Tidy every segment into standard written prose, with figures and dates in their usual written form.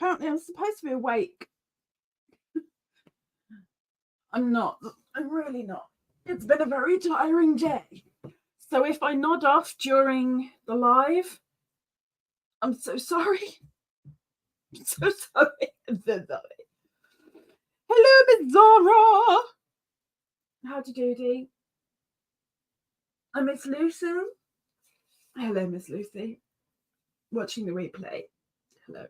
apparently I'm supposed to be awake. I'm not. I'm really not. It's been a very tiring day. So if I nod off during the live, I'm so sorry. I'm so sorry. I'm so sorry. Hello, Miss Zara. Howdy doody. I'm Miss Lucy. Hello, Miss Lucy. Watching the replay. Hello.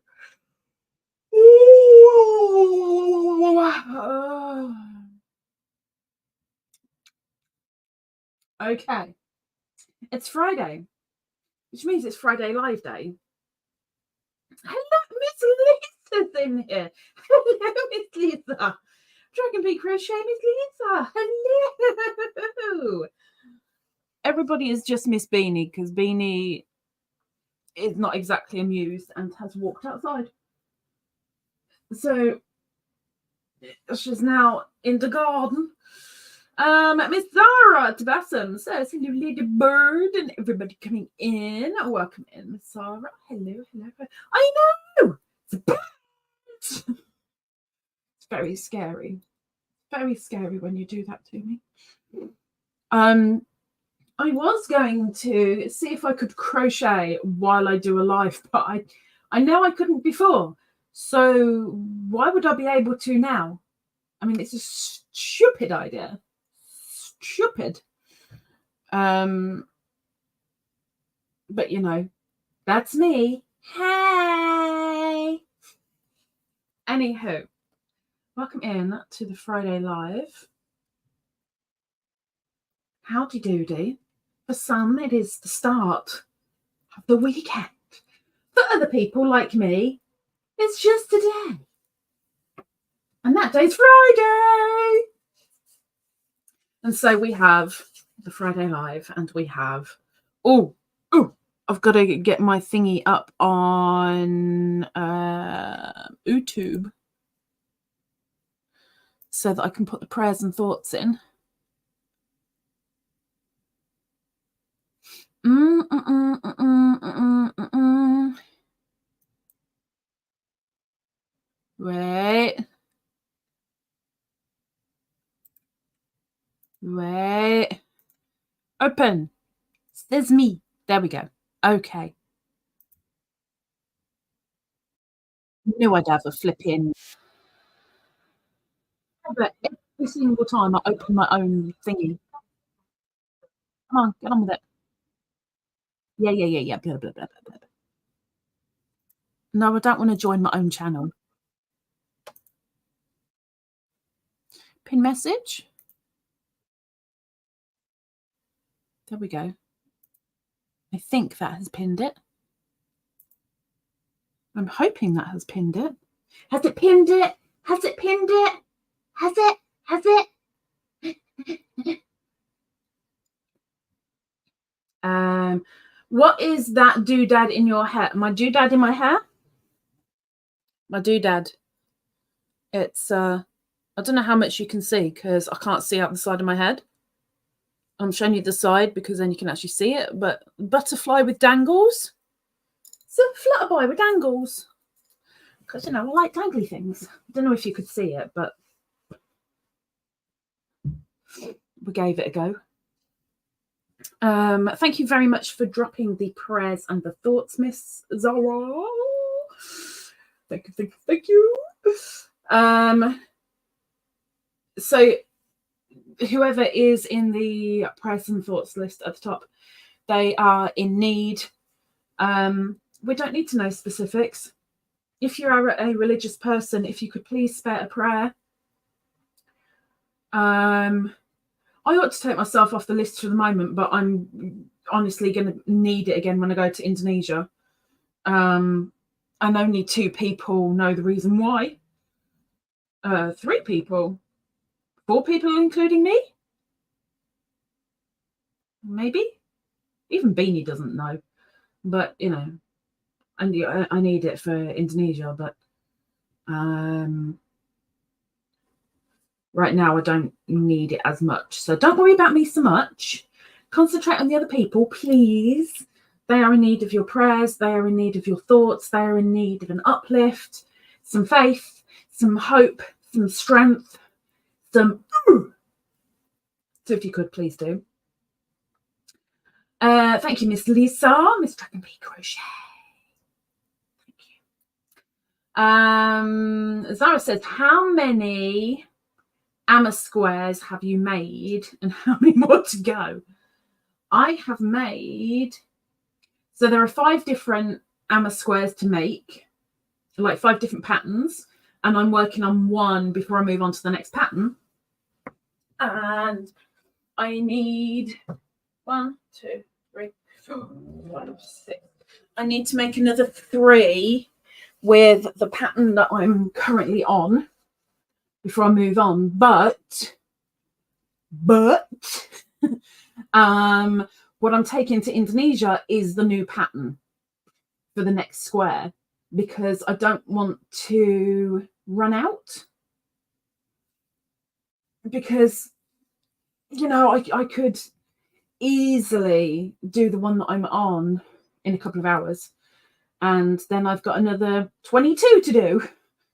Okay. It's Friday, which means it's Friday Live Day. Hello, Miss Lisa's in here. Hello, Miss Lisa. Dragon Bee Crochet, Miss Lisa. Hello. Everybody is just Miss Beanie because Beanie is not exactly amused and has walked outside. So she's now in the garden. Miss Zara Tabassum says, hello, Ladybird, and everybody coming in. Welcome in, Miss Zara. Hello, hello. I know! It's a bat! It's very scary. Very scary when you do that to me. I was going to see if I could crochet while I do a live, but I know I couldn't before. So why would I be able to now? I mean, it's a stupid idea. Stupid. But you know, that's me. Hey. Anywho, welcome in to the Friday Live. Howdy doody. For some, it is the start of the weekend. For other people like me, it's just a day. And that day's Friday. And so we have the Friday Live and we have, I've got to get my thingy up on YouTube so that I can put the prayers and thoughts in. Wait. Open. There's me. There we go. Okay. Knew I'd have a flipping. But every single time I open my own thingy. Come on, get on with it. Yeah. Blah, blah, blah, blah. No, I don't want to join my own channel. Pin message. There we go. I think that has pinned it. I'm hoping that has pinned it. Has it pinned it? Has it pinned it? Has it? Has it? What is that doodad in your hair? My doodad in my hair? My doodad. It's I don't know how much you can see because I can't see out the side of my head. I'm showing you the side because then you can actually see it. But butterfly with dangles. It's a flutterby with dangles. Because, you know, I like dangly things. I don't know if you could see it, but we gave it a go. Thank you very much for dropping the prayers and the thoughts, Miss Zara. Thank you. So whoever is in the prayers and thoughts list at the top, they are in need. We don't need to know specifics. If you are a religious person, if you could please spare a prayer. I ought to take myself off the list for the moment, but I'm honestly going to need it again when I go to Indonesia. And only 2 people know the reason why. 3 people. 4 people, including me? Maybe? Even Beanie doesn't know. But, you know, I need it for Indonesia, but right now I don't need it as much. So don't worry about me so much. Concentrate on the other people, please. They are in need of your prayers. They are in need of your thoughts. They are in need of an uplift. some faith, some hope, some strength, some ooh. So if you could, please do. Thank you, Miss Lisa, Miss Dragon Bee Crochet. Thank you. Zara says, how many Amma squares have you made and how many more to go? I have made, so there are 5 different Amma squares to make, like 5 different patterns, and I'm working on one before I move on to the next pattern. And I need 1, 2, 3, 4, 5, 6. I need to make another 3 with the pattern that I'm currently on before I move on. But what I'm taking to Indonesia is the new pattern for the next square, because I don't want to run out, because you know I could easily do the one that I'm on in a couple of hours, and then I've got another 22 to do,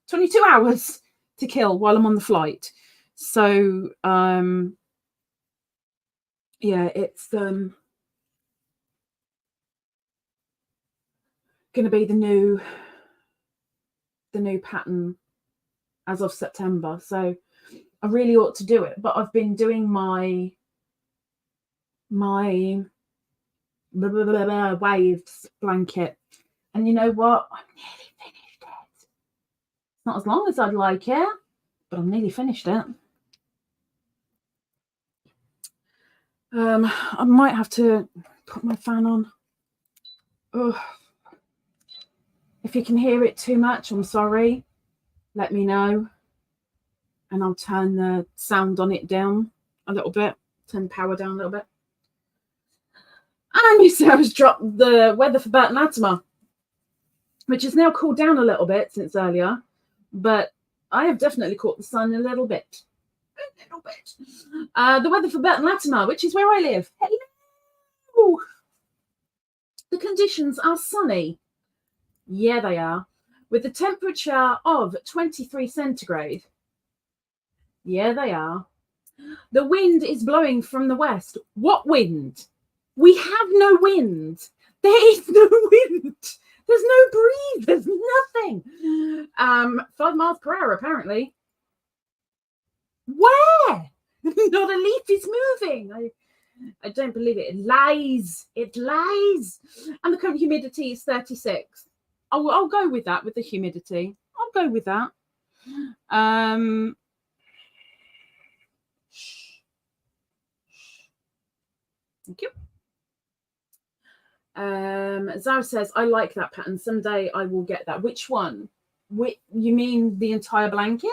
22 hours to kill while I'm on the flight. So yeah, it's going to be the new pattern as of September. So I really ought to do it, but I've been doing my waves blanket, and you know what, I'm nearly finished it. It's not as long as I'd like it, but I'm nearly finished it. I might have to put my fan on. Ugh. If you can hear it too much, I'm sorry, let me know, and I'll turn the sound on it down a little bit, turn the power down a little bit. And you see, I was dropped the weather for Burton Latimer, which has now cooled down a little bit since earlier, but I have definitely caught the sun a little bit. The weather for Burton Latimer, which is where I live. Hello. The conditions are sunny. Yeah, they are. With a temperature of 23 centigrade. Yeah, they are. The wind is blowing from the west. What wind? We have no wind. There is no wind. There's no breeze. There's nothing. 5 miles per hour, apparently. Where? Not a leaf is moving. I don't believe it. It lies. It lies. And the current humidity is 36. I'll go with that, with the humidity. I'll go with that. Thank you. Zara says, I like that pattern. Someday I will get that. Which one? You mean the entire blanket?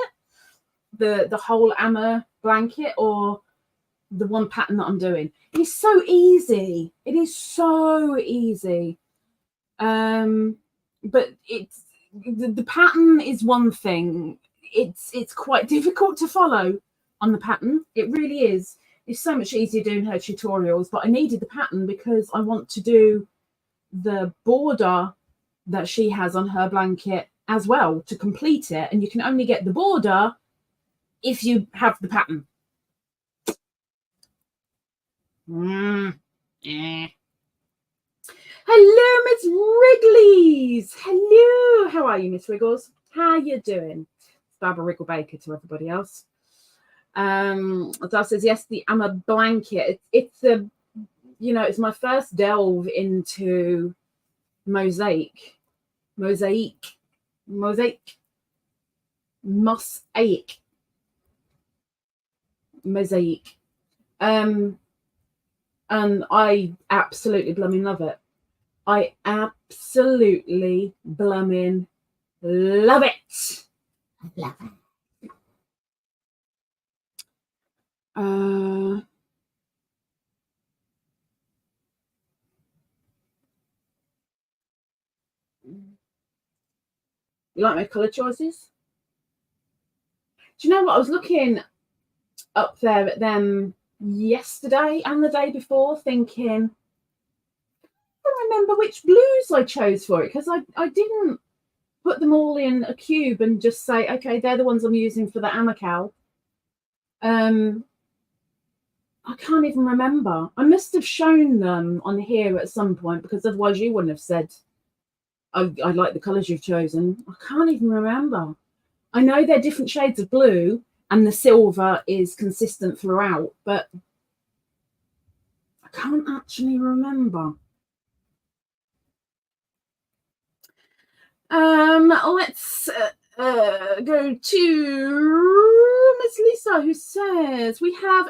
The whole Amma blanket, or the one pattern that I'm doing? It's so easy. It is so easy. But it's the pattern is one thing. It's quite difficult to follow on the pattern. It really is. It's so much easier doing her tutorials, but I needed the pattern because I want to do the border that she has on her blanket as well to complete it. And you can only get the border if you have the pattern. Hello, Miss Wrigley's. Hello. How are you, Miss Wriggles? How you doing? It's Barbara Wriggle Baker to everybody else. Dad says, yes, the Amma blanket. It's a, you know, it's my first delve into mosaic. And I absolutely blooming love it. I absolutely blooming love it. I love it. You like my colour choices? Do you know what? I was looking up there at them yesterday and the day before, thinking, I don't remember which blues I chose for it, because I didn't put them all in a cube and just say, okay, they're the ones I'm using for the Amacal. I can't even remember. I must have shown them on here at some point, because otherwise you wouldn't have said, I like the colours you've chosen. I can't even remember. I know they're different shades of blue and the silver is consistent throughout, but I can't actually remember. Let's go to Miss Lisa, who says we have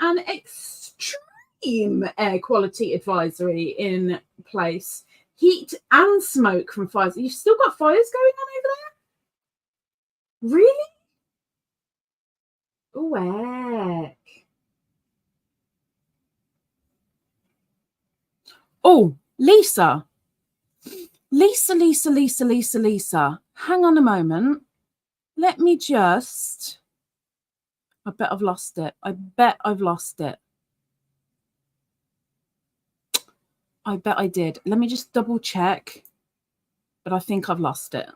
an extreme air quality advisory in place. Heat and smoke from fires. You've still got fires going on over there? Really? Oh, heck. Oh, Lisa. Lisa. Hang on a moment. Let me just... I bet I've lost it. I bet I've lost it. I bet I did. Let me just double check. But I think I've lost it.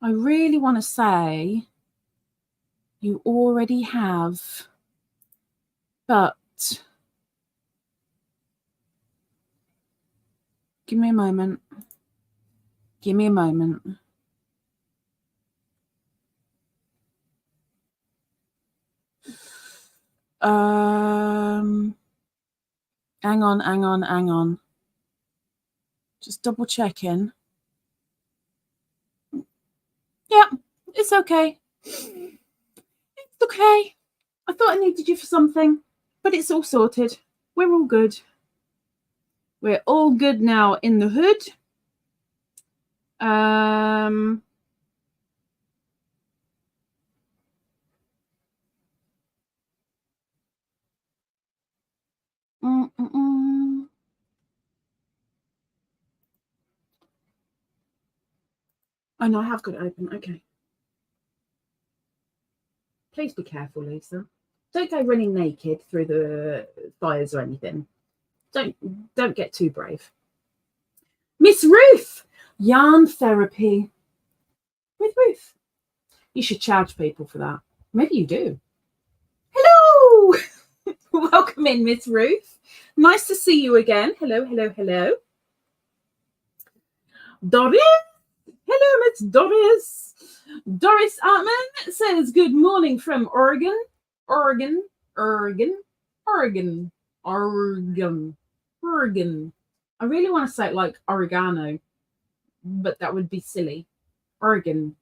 I really want to say you already have, but give me a moment. Give me a moment. Hang on. Just double checking. Yeah, it's okay. It's okay. I thought I needed you for something, but it's all sorted. We're all good. We're all good now in the hood. Oh, no, I have got it open. Okay. Please be careful, Lisa. Don't go running naked through the fires or anything. Don't get too brave. Miss Ruth, yarn therapy with Ruth. You should charge people for that. Maybe you do. Hello. Welcome in, Miss Ruth. Nice to see you again. Hello. Doris. Hello, Miss Doris. Doris Artman says, good morning from Oregon. Oregon. I really want to say it like oregano, but that would be silly. Oregon.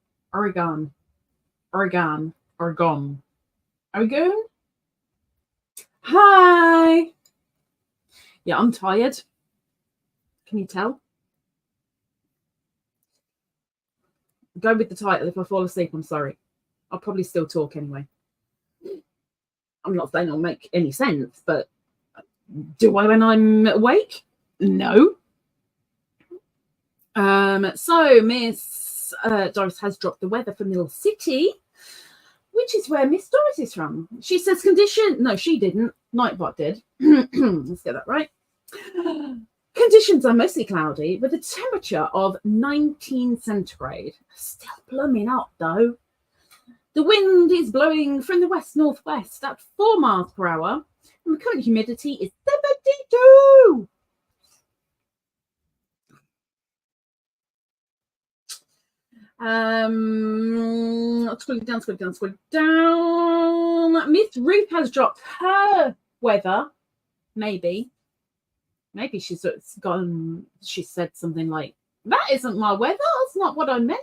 Hi. Yeah, I'm tired. Can you tell? Go with the title. If I fall asleep, I'm sorry. I'll probably still talk anyway. I'm not saying I'll make any sense, but do I when I'm awake? No. So Miss Doris has dropped the weather for Mill City, which is where Miss Doris is from. She says condition. No, she didn't. Nightbot did. Let's get that right. Conditions are mostly cloudy with a temperature of 19 centigrade. Still blooming up though. The wind is blowing from the west-northwest at 4 miles per hour, and the current humidity is 72. Scrolling down. Miss Ruth has dropped her weather. Maybe she's gone. She said something like, "That isn't my weather. That's not what I meant."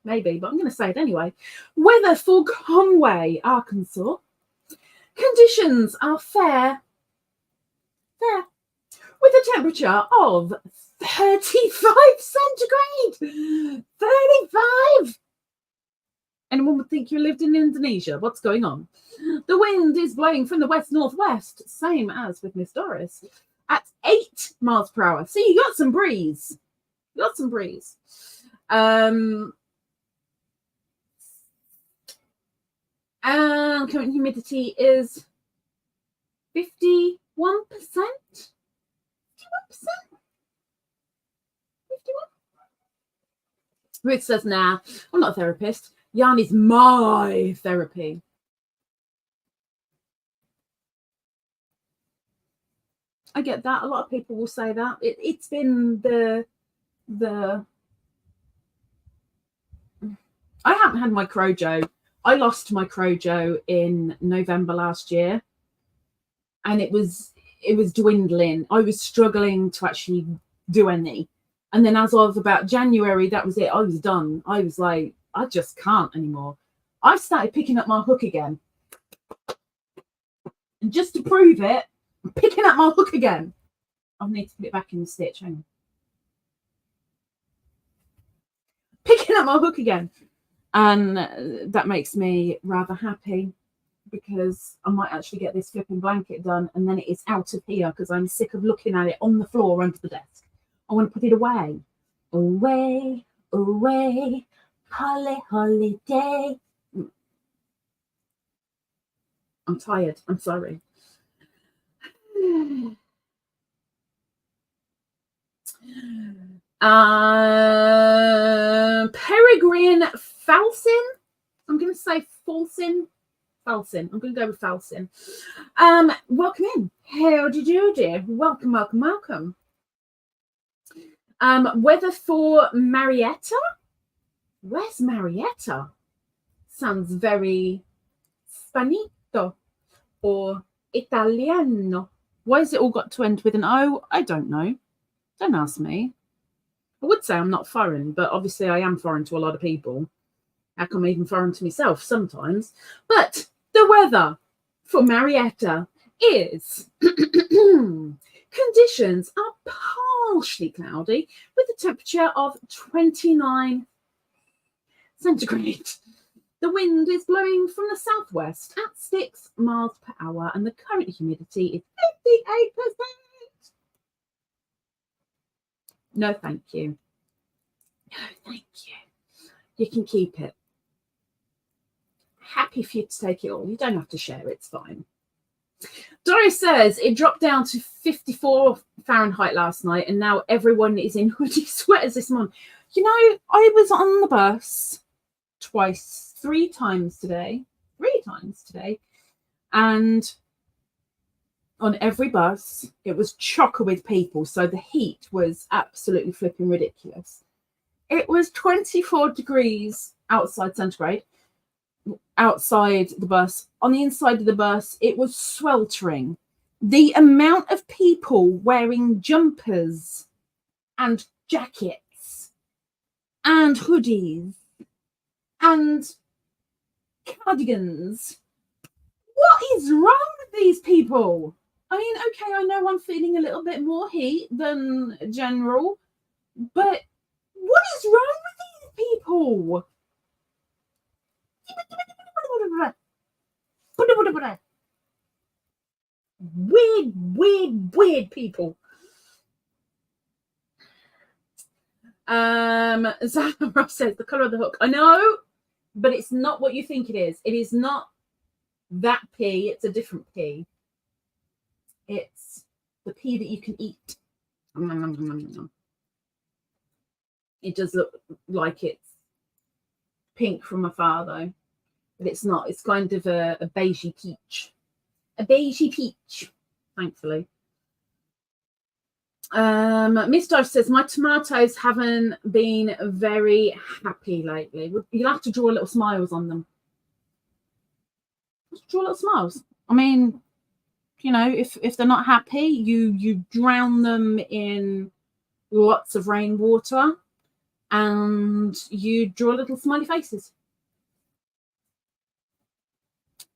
Maybe, but I'm going to say it anyway. Weather for Conway, Arkansas. Conditions are fair, with a temperature of 35 centigrade. 35. Anyone would think you lived in Indonesia. What's going on? The wind is blowing from the west-northwest, same as with Miss Doris, at 8 miles per hour. See, you got some breeze. And current humidity is 51%. 51%. Ruth says, nah, I'm not a therapist. Yarn is my therapy. I get that. A lot of people will say that. It's been the I haven't had my Crojo. I lost my Crojo in November last year, and it was dwindling. I was struggling to actually do any. And then as of about January, that was it. I was done. I was like, I just can't anymore. I started picking up my hook again. And just to prove it, I'm picking up my hook again. I need to put it back in the stitch. Hang on. Picking up my hook again. And that makes me rather happy, because I might actually get this flipping blanket done, and then it is out of here because I'm sick of looking at it on the floor under the desk. I want to put it away. Away, away, holiday. I'm tired. I'm sorry. Peregrine Falsin. I'm going to say Falsin. I'm going to go with Falsin. Welcome in. Howdy doody. Welcome, welcome, welcome. Weather for Marietta. Where's Marietta? Sounds very Spanito or Italiano. Why has it all got to end with an O? I don't know. Don't ask me. I would say I'm not foreign, but obviously I am foreign to a lot of people. How come I'm even foreign to myself sometimes? But the weather for Marietta is conditions are partially cloudy with a temperature of 29 centigrade. The wind is blowing from the southwest at 6 miles per hour, and the current humidity is 58%. No, thank you. No, thank you. You can keep it. Happy for you to take it all. You don't have to share it. It's fine. Doris says it dropped down to 54 Fahrenheit last night, and now everyone is in hoodie sweaters this morning. You know, I was on the bus three times today, and on every bus it was chocker with people, so the heat was absolutely flipping ridiculous. It was 24 degrees outside centigrade outside the bus. On the inside of the bus, it was sweltering. The amount of people wearing jumpers and jackets and hoodies and cardigans. What is wrong with these people? I mean, okay, I know I'm feeling a little bit more heat than general, but what is wrong with these people? Weird people. Zara says the colour of the hook. I know, but it's not what you think it is. It is not that pea. It's a different pea. It's the pea that you can eat. It does look like it's pink from afar, though, but it's not. It's kind of a beigey peach. A beigey peach, thankfully. Miss Dodge says, my tomatoes haven't been very happy lately. You'll have to draw little smiles on them. Just draw little smiles. I mean, you know, if they're not happy, you drown them in lots of rainwater and you draw little smiley faces.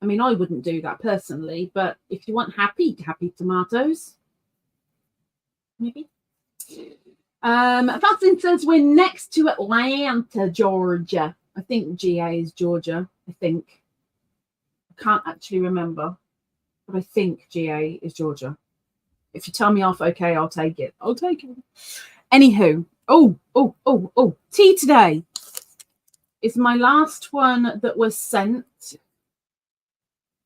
I mean, I wouldn't do that personally, but if you want happy tomatoes, maybe. Faustin says we're next to Atlanta, Georgia. I think GA is Georgia. I think. I can't actually remember, but I think GA is Georgia. If you tell me off, okay, I'll take it. I'll take it. Anywho, tea today is my last one that was sent.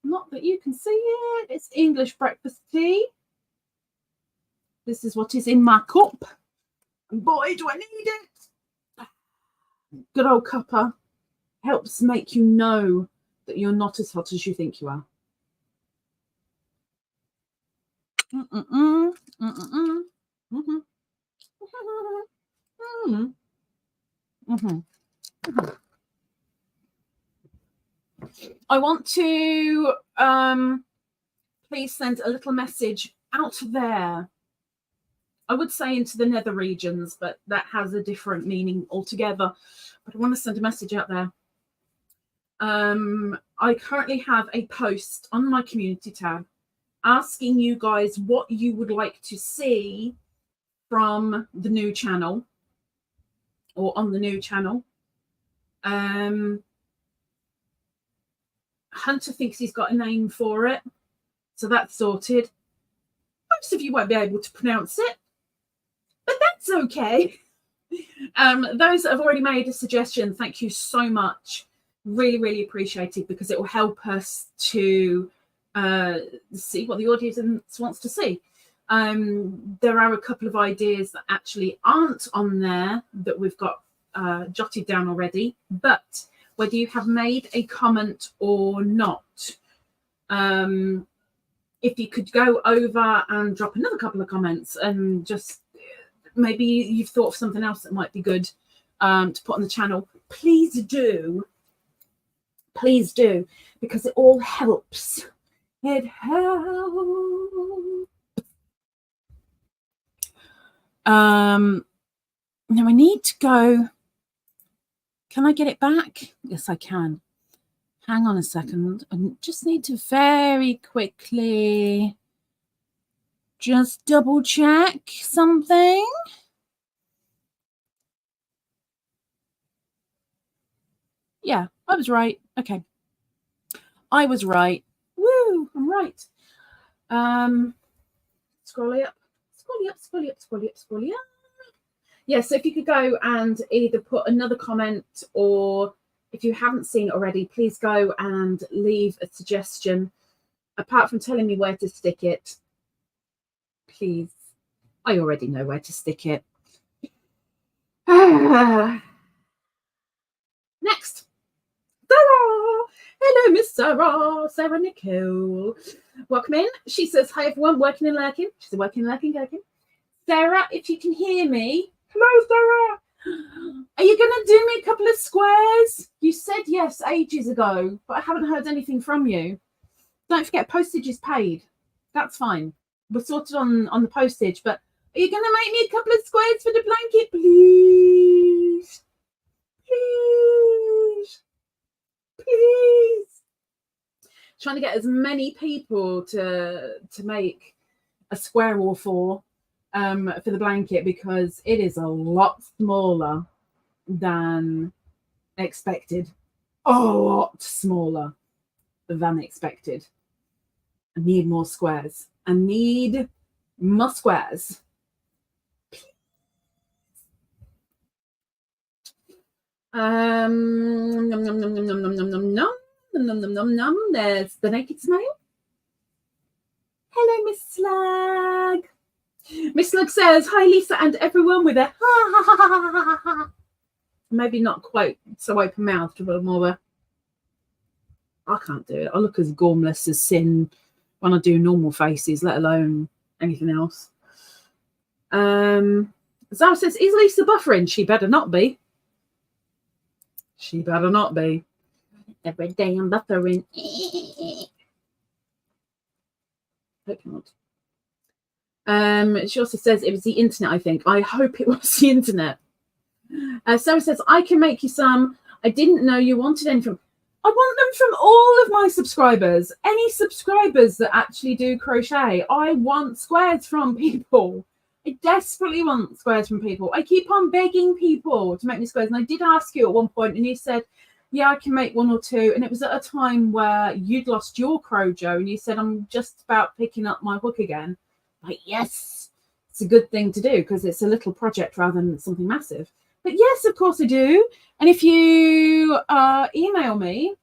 Not that you can see it. It's English breakfast tea. This is what is in my cup. And boy, do I need it. good old cuppa helps make you know that you're not as hot as you think you are. I want to please send a little message out there. I would say into the nether regions, but that has a different meaning altogether. But I want to send a message out there. I currently have a post on my community tab asking you guys what you would like to see from the new channel or on the new channel. Hunter thinks he's got a name for it, so that's sorted. Most of you won't be able to pronounce it, but that's okay. Those that have already made a suggestion, thank you so much. Really, really appreciated, because it will help us to see what the audience wants to see. There are a couple of ideas that actually aren't on there that we've got jotted down already, but whether you have made a comment or not, if you could go over and drop another couple of comments and just maybe you've thought of something else that might be good to put on the channel, please do. Please do, because it all helps. It helps. Now I need to go. Can I get it back? Yes, I can. Hang on a second. I just need to very quickly just double check something. Yeah, I was right. Okay. I was right. Woo, I'm right. Scrolly up. Yeah, so if you could go and either put another comment, or if you haven't seen it already, please go and leave a suggestion. Apart from telling me where to stick it, please. I already know where to stick it. Next. Sarah! Hello, Miss Sarah. Sarah Nicole. Welcome in. She says, hi, everyone. Working and lurking. She's a working, lurking, gherkin. Sarah, if you can hear me. Hello, Sarah. Are you going to do me a couple of squares? You said yes ages ago, but I haven't heard anything from you. Don't forget, postage is paid. That's fine. We're sorted on the postage, but are you going to make me a couple of squares for the blanket, please? Please. Please. Trying to get as many people to make a square or four for the blanket, because it is a lot smaller than expected. A lot smaller than expected. I need more squares. I need more squares. Nom, nom, nom, nom, nom, nom, nom, nom, nom, nom, nom, nom, nom. There's the naked smile. Hello, Miss Slug. Miss Slug says, hi, Lisa and everyone, with a ha ha ha ha ha ha. Maybe not quite so open-mouthed, but more. I can't do it. I look as gormless as sin when I do normal faces, let alone anything else. Zara says, is Lisa buffering? She better not be. She better not be. Every day I'm buffering. Hope not. She also says it was the internet, I think. I hope it was the internet. Sarah says, I can make you some. I didn't know you wanted any from. I want them from all of my subscribers. Any subscribers that actually do crochet. I want squares from people. I desperately want squares from people. I keep on begging people to make me squares. And I did ask you at one point, and you said, yeah, I can make one or two. And it was at a time where you'd lost your crojo, and you said, I'm just about picking up my hook again. Like, yes, it's a good thing to do, because it's a little project rather than something massive. But yes, of course I do. And if you email me,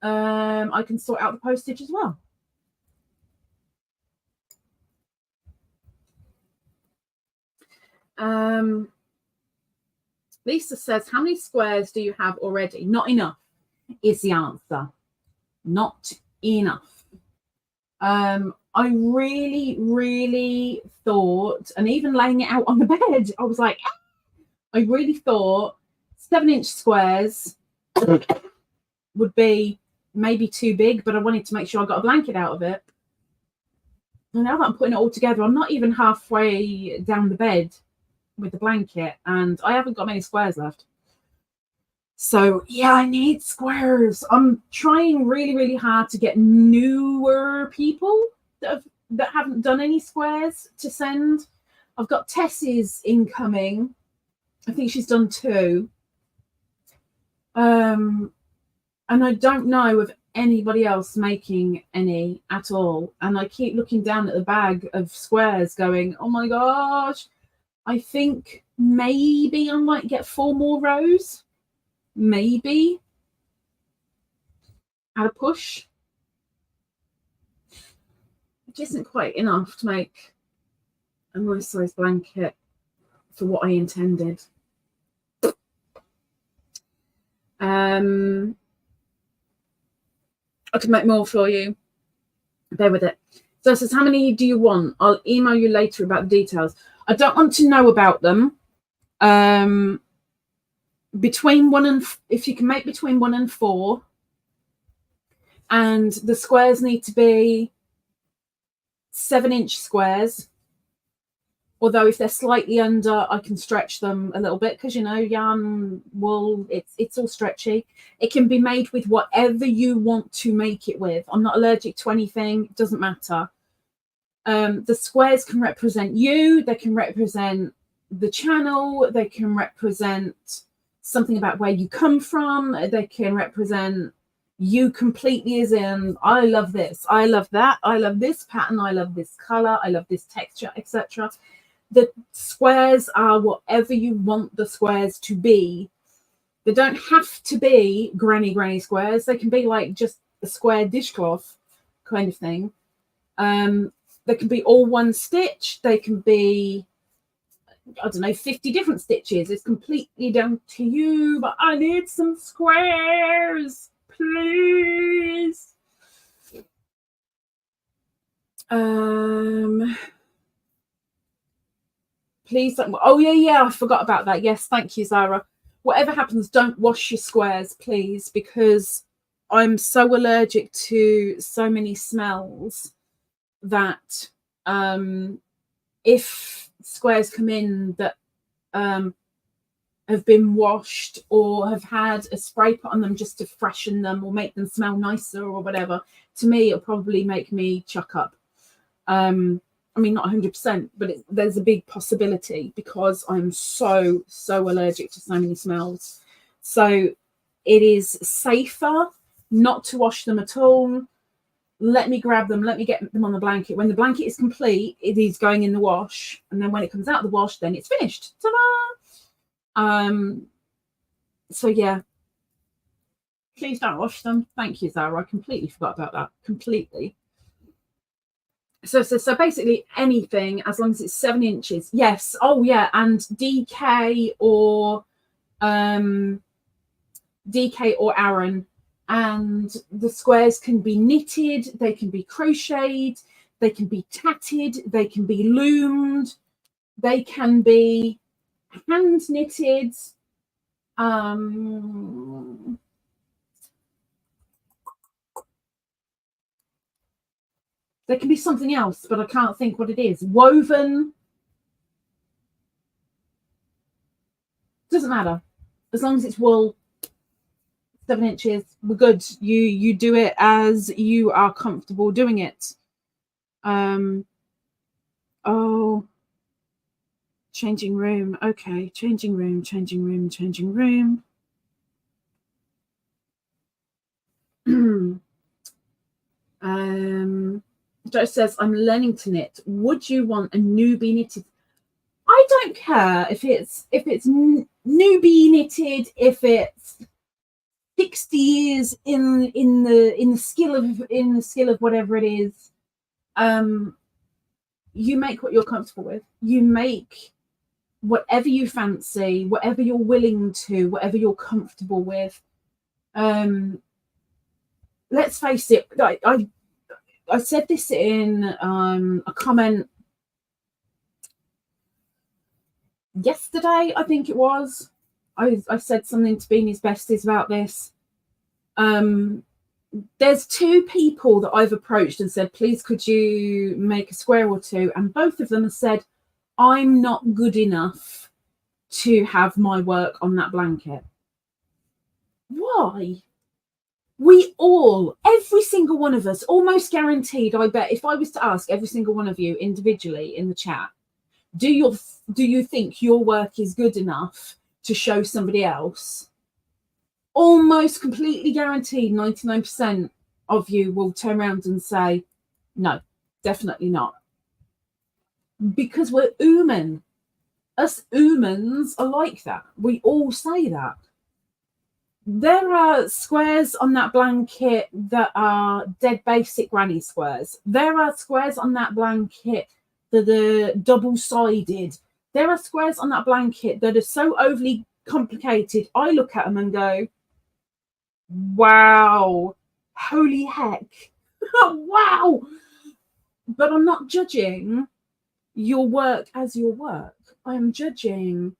I can sort out the postage as well. Lisa says, how many squares do you have already? Not enough is the answer. Not enough. I really, really thought, and even laying it out on the bed, I was like, I really thought 7-inch squares would be maybe too big, but I wanted to make sure I got a blanket out of it. And now that I'm putting it all together, I'm not even halfway down the bed with the blanket, and I haven't got many squares left. So yeah, I need squares. I'm trying really, really hard to get newer people that haven't done any squares to send. I've got Tessie's incoming. I think she's done 2. And I don't know of anybody else making any at all. And I keep looking down at the bag of squares going, oh my gosh, I think maybe I might get 4 more rows. Maybe at a push. It isn't quite enough to make a nice size blanket for what I intended. I can make more for you. Bear with it. So it says, how many do you want? I'll email you later about the details. I don't want to know about them. Between 1 and, if you can make between 1 and 4, and the squares need to be 7-inch squares. Although if they're slightly under, I can stretch them a little bit because, you know, yarn, wool, it's all stretchy. It can be made with whatever you want to make it with. I'm not allergic to anything. It doesn't matter. The squares can represent you. They can represent the channel. They can represent something about where you come from. They can represent you completely, as in, I love this, I love that, I love this pattern, I love this color, I love this texture, etc. The squares are whatever you want the squares to be. They don't have to be granny squares. They can be like just a square dishcloth kind of thing. They can be all one stitch. They can be, I don't know, 50 different stitches. It's completely down to you, but I need some squares, please. Please don't. Oh yeah, I forgot about that. Yes, thank you, Zara. Whatever happens, don't wash your squares, please, because I'm so allergic to so many smells that if squares come in that have been washed or have had a spray put on them just to freshen them or make them smell nicer or whatever, to me it'll probably make me chuck up. I mean, not 100%, but there's a big possibility because I'm so allergic to so many smells. So it is safer not to wash them at all. Let me grab them. Let me get them on the blanket. When the blanket is complete, it is going in the wash. And then when it comes out of the wash, then it's finished. Ta-da! So, yeah. Please don't wash them. Thank you, Zara. I completely forgot about that. Completely. So basically anything as long as it's 7 inches. Yes. Oh yeah. And DK or Aran, and the squares can be knitted, they can be crocheted, they can be tatted, they can be loomed, they can be hand knitted. There can be something else, but I can't think what it is. Woven. Doesn't matter. As long as it's wool, 7 inches, we're good. You do it as you are comfortable doing it. Oh. Changing room. Okay. Changing room. Joe says, I'm learning to knit. Would you want a newbie knitted? I don't care if it's newbie knitted, if it's 60 years in the skill of whatever it is. You make what you're comfortable with. You make whatever you fancy, whatever you're willing to, whatever you're comfortable with. Let's face it, I said this in a comment yesterday, I think it was. I said something to Beanie's Besties about this. There's two people that I've approached and said, please could you make a square or two? And both of them have said, I'm not good enough to have my work on that blanket. Why? We all, every single one of us, almost guaranteed, I bet, if I was to ask every single one of you individually in the chat, do you think your work is good enough to show somebody else? Almost completely guaranteed 99% of you will turn around and say, no, definitely not. Because we're human. Us humans are like that. We all say that. There are squares on that blanket that are dead basic granny squares. There are squares on that blanket that are double-sided. There are squares on that blanket that are so overly complicated, I look at them and go, wow, holy heck, wow. But I'm not judging your work as your work. I am judging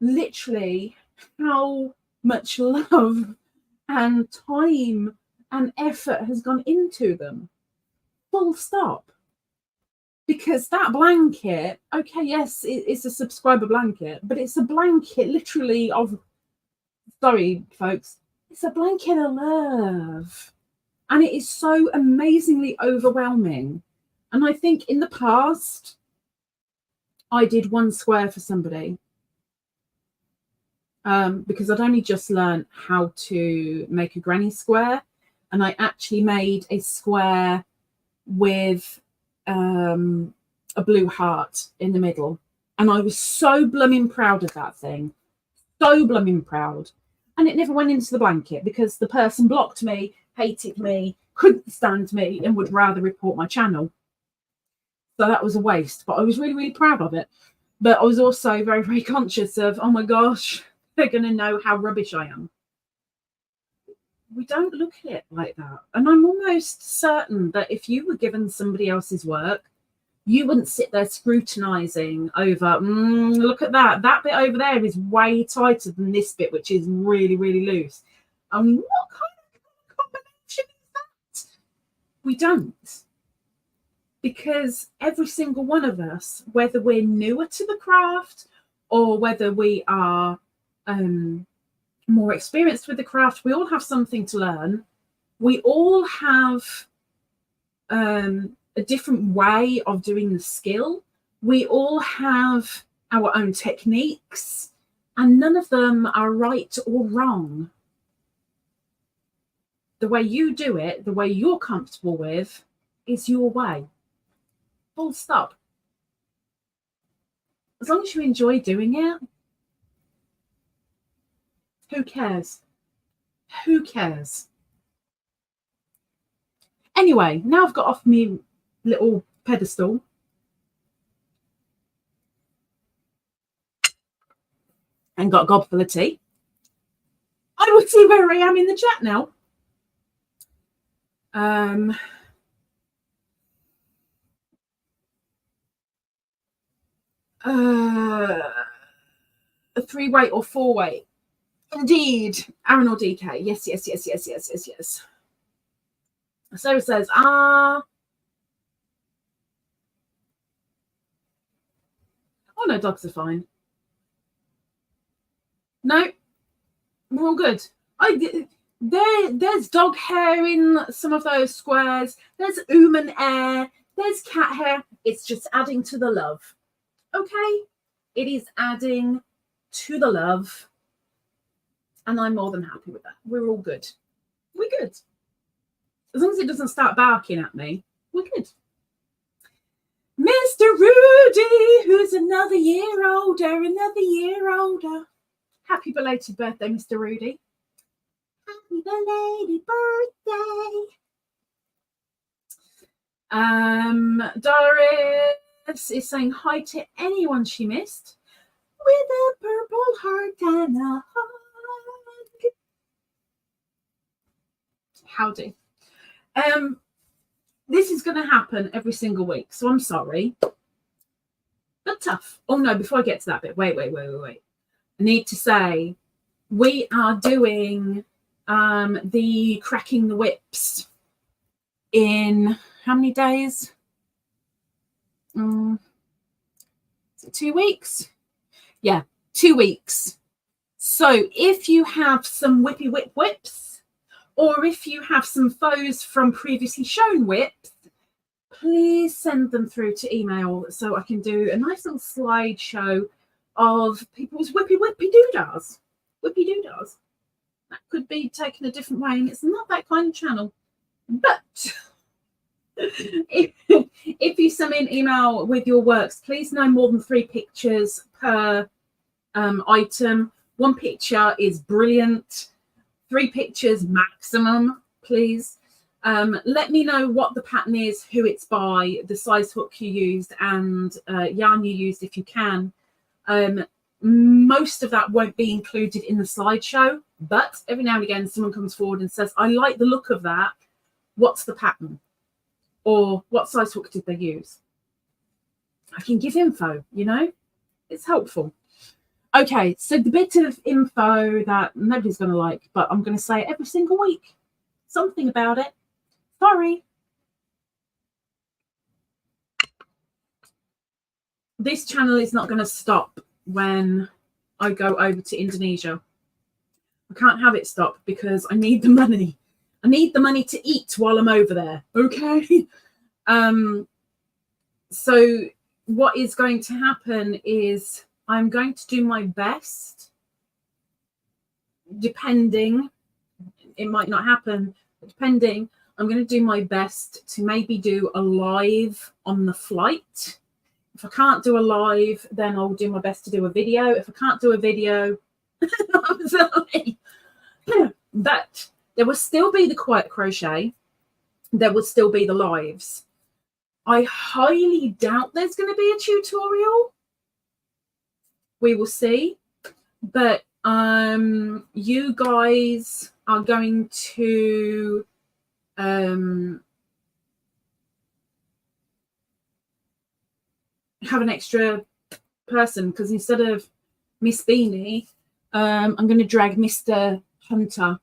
literally how much love and time and effort has gone into them. Full stop. Because that blanket, okay, yes, it's a subscriber blanket, but it's a blanket literally of, sorry, folks, it's a blanket of love. And it is so amazingly overwhelming. And I think in the past, I did one square for somebody because I'd only just learned how to make a granny square. And I actually made a square with a blue heart in the middle. And I was so blooming proud of that thing. So blooming proud. And it never went into the blanket because the person blocked me, hated me, couldn't stand me, and would rather report my channel. So that was a waste. But I was really, really proud of it. But I was also very, very conscious of, oh my gosh, they're going to know how rubbish I am. We don't look at it like that. And I'm almost certain that if you were given somebody else's work, you wouldn't sit there scrutinizing over, look at that. That bit over there is way tighter than this bit, which is really, really loose. And what kind of combination is that? We don't. Because every single one of us, whether we're newer to the craft or whether we are more experienced with the craft, we all have something to learn. We all have a different way of doing the skill. We all have our own techniques, and none of them are right or wrong. The way you do it, the way you're comfortable with, is your way. Full stop. As long as you enjoy doing it, who cares? Who cares? Anyway, now I've got off my little pedestal. And got a gob full of tea. I will see where I am in the chat now. A 3-weight or 4-weight. Indeed. Aaron or DK. Yes. Sarah says, oh no, dogs are fine. No, we're all good. There's dog hair in some of those squares. There's human hair. There's cat hair. It's just adding to the love. Okay? It is adding to the love. And I'm more than happy with that. We're all good. We're good. As long as it doesn't start barking at me, we're good. Mr. Rudy, who's another year older. Happy belated birthday, Mr. Rudy. Happy belated birthday. Doris is saying hi to anyone she missed with a purple heart and a hug. Howdy. This is going to happen every single week, so I'm sorry. But tough. Oh no, before I get to that bit, wait. I need to say we are doing the cracking the whips in how many days? Is it 2 weeks? Yeah, 2 weeks. So if you have some whippy whips, or if you have some foes from previously shown whips, please send them through to email so I can do a nice little slideshow of people's whippy doodahs. Whippy doodahs. That could be taken a different way, and it's not that kind of channel. But if you send me an email with your works, please no more than 3 pictures per item. 1 picture is brilliant. 3 pictures maximum, please. Let me know what the pattern is, who it's by, the size hook you used, and yarn you used if you can. Most of that won't be included in the slideshow, but every now and again someone comes forward and says, I like the look of that. What's the pattern? Or what size hook did they use? I can give info, you know, it's helpful. Okay, so the bit of info that nobody's going to like, but I'm going to say every single week. Something about it. Sorry. This channel is not going to stop when I go over to Indonesia. I can't have it stop because I need the money. I need the money to eat while I'm over there. Okay. So what is going to happen is I'm going to do my best, depending, it might not happen, but depending, I'm going to do my best to maybe do a live on the flight. If I can't do a live, then I'll do my best to do a video. If I can't do a video, I'm sorry. But there will still be the quiet crochet. There will still be the lives. I highly doubt there's going to be a tutorial. We will see. But you guys are going to have an extra person, because instead of Miss Beanie, I'm going to drag Mr. Hunter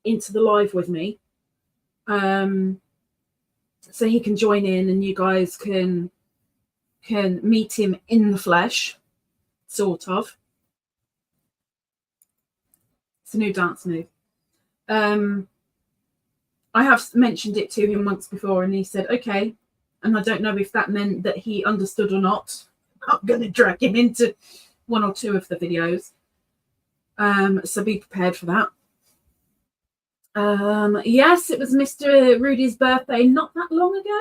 into the live with me, so he can join in and you guys can meet him in the flesh, sort of. It's a new dance move. I have mentioned it to him once before and he said okay, and I don't know if that meant that he understood or not. I'm going to drag him into 1 or 2 of the videos, so be prepared for that. Yes, it was Mr. Rudy's birthday not that long ago.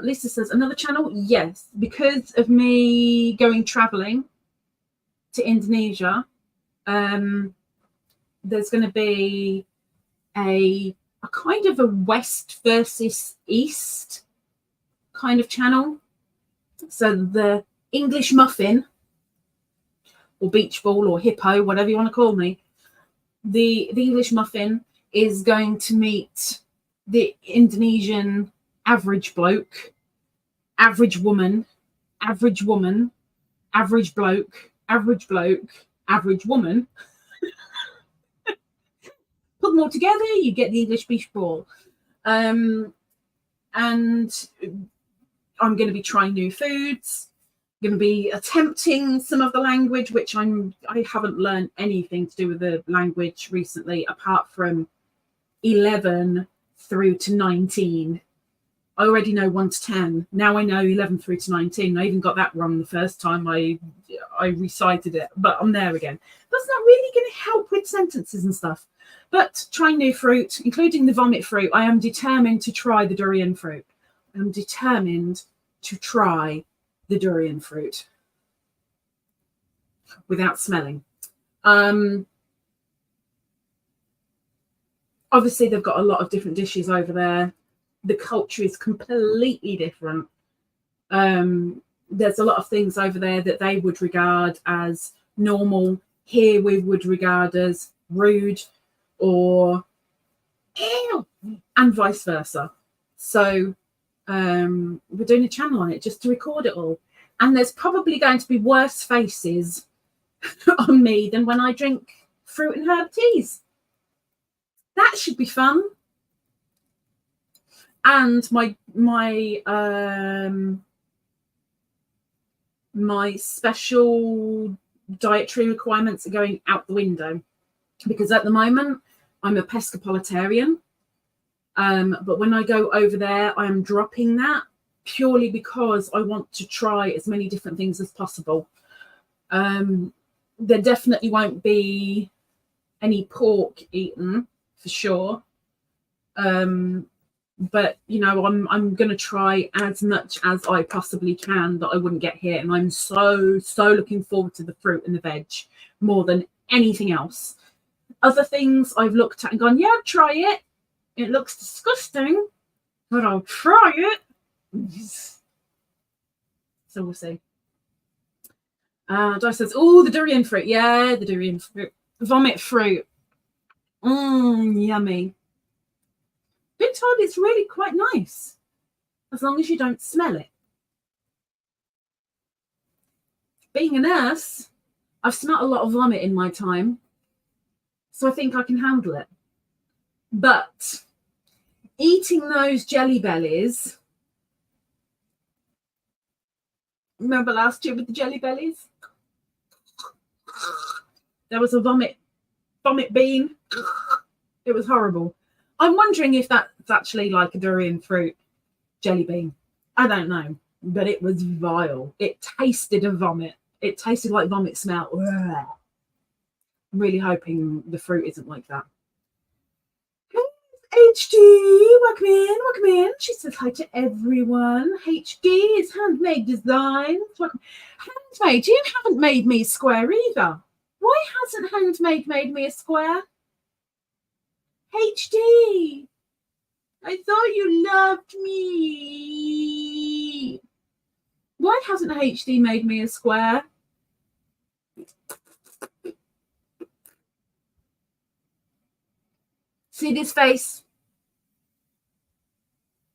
Lisa says, another channel? Yes, because of me going traveling to Indonesia, there's going to be a kind of a West versus East kind of channel. So the English muffin, or beach ball, or hippo, whatever you want to call me, the English muffin is going to meet the Indonesian average bloke, average woman, average woman, average bloke, average bloke, average woman. Put them all together, you get the English beach ball. And I'm going to be trying new foods. Going to be attempting some of the language, which I haven't learned anything to do with the language recently, apart from 11 through to 19. I already know 1 to 10. Now I know 11 through to 19. I even got that wrong the first time I recited it, but I'm there again. That's not really going to help with sentences and stuff. But trying new fruit, including the vomit fruit. I am determined to try the durian fruit. I'm determined to try the durian fruit without smelling. Obviously they've got a lot of different dishes over there. the culture is completely different. There's a lot of things over there that they would regard as normal. Here we would regard as rude or ew, and vice versa. So we're doing a channel on it just to record it all. And there's probably going to be worse faces on me than when I drink fruit and herb teas. That should be fun. And my special dietary requirements are going out the window, because at the moment I'm a pescatarian. But when I go over there, I am dropping that purely because I want to try as many different things as possible. There definitely won't be any pork eaten for sure. But you know, I'm going to try as much as I possibly can that I wouldn't get here, and I'm so looking forward to the fruit and the veg more than anything else. Other things I've looked at and gone, yeah, I'll try it. It looks disgusting, but I'll try it. So we'll see. Di says, oh, the durian fruit. Yeah, the durian fruit. Vomit fruit. Yummy. Been told it's really quite nice, as long as you don't smell it. Being a nurse, I've smelled a lot of vomit in my time, so I think I can handle it. But eating those jelly bellies, remember last year with the jelly bellies? There was a vomit bean. It was horrible. I'm wondering if that's actually like a durian fruit jelly bean. I don't know, but it was vile. It tasted of vomit. It tasted like vomit smell. Ugh. I'm really hoping the fruit isn't like that. HD, welcome in. She says hi to everyone. HD is handmade designs. Handmade, you haven't made me a square either. Why hasn't Handmade made me a square? HD, I thought you loved me. Why hasn't HD made me a square? See this face?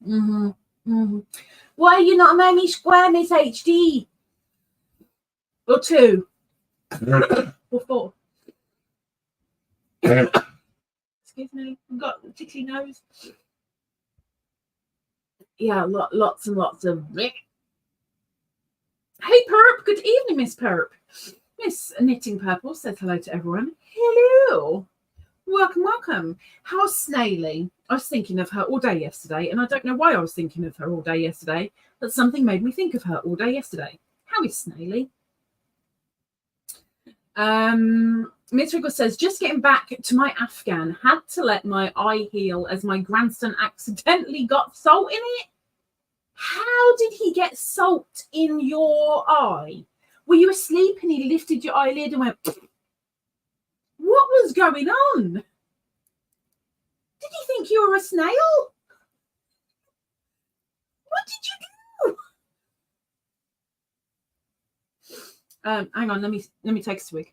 Why are you not made me square, Miss HD? Or 2? Or 4? Excuse me, I've got a tickly nose. Yeah, lots and lots of. Hey, Perp. Good evening, Miss Perp. Miss Knitting Purple says hello to everyone. Hello. Welcome. How's Snaily? I was thinking of her all day yesterday, and I don't know why I was thinking of her all day yesterday, but something made me think of her all day yesterday. How is Snaily? Miss Wriggle says, just getting back to my Afghan. Had to let my eye heal as my grandson accidentally got salt in it. How did he get salt in your eye? Were you asleep and he lifted your eyelid and went... What was going on? Did he think you were a snail? What did you do? Hang on, let me take a swig.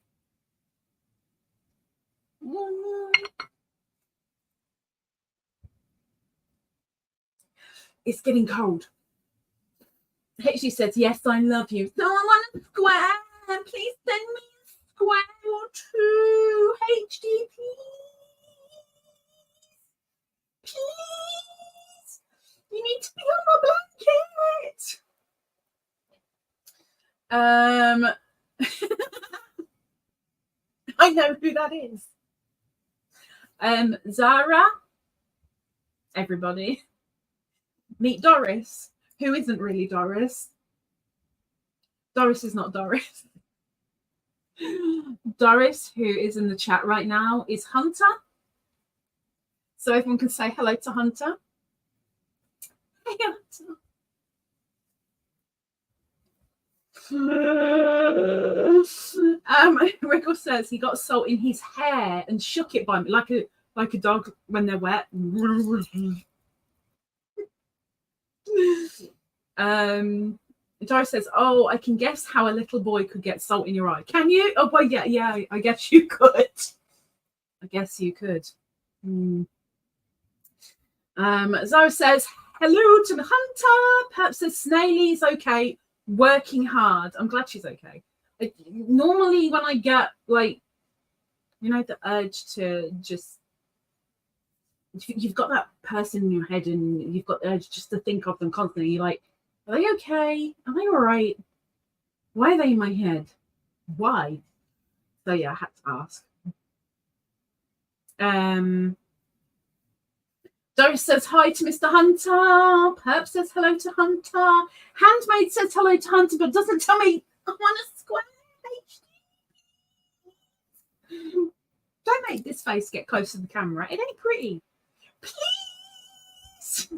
It's getting cold. She says, yes, I love you. So I want a square. Please send me a square or 2. HD, please. You need to be on my blanket. I know who that is. Zara, everybody. Meet Doris, who isn't really Doris. Doris is not Doris. Doris, who is in the chat right now, is Hunter. So everyone can say hello to Hunter. Hey, Hunter. Rickle says he got salt in his hair and shook it by me like a dog when they're wet. Doris says, oh, I can guess how a little boy could get salt in your eye. Can you? Oh, well, yeah, I guess you could. I guess you could. Zara says, hello to the hunter. Perhaps says Snailey's okay, working hard. I'm glad she's okay. Normally when I get like, the urge to just, you've got that person in your head and you've got the urge just to think of them constantly. You're like, are they okay? Are they all right? Why are they in my head? Why? So yeah, I had to ask. Doris says hi to Mr. Hunter. Perp says hello to Hunter. Handmaid says hello to Hunter, but doesn't tell me I want a square HD. Don't make this face get close to the camera. It ain't pretty. Please.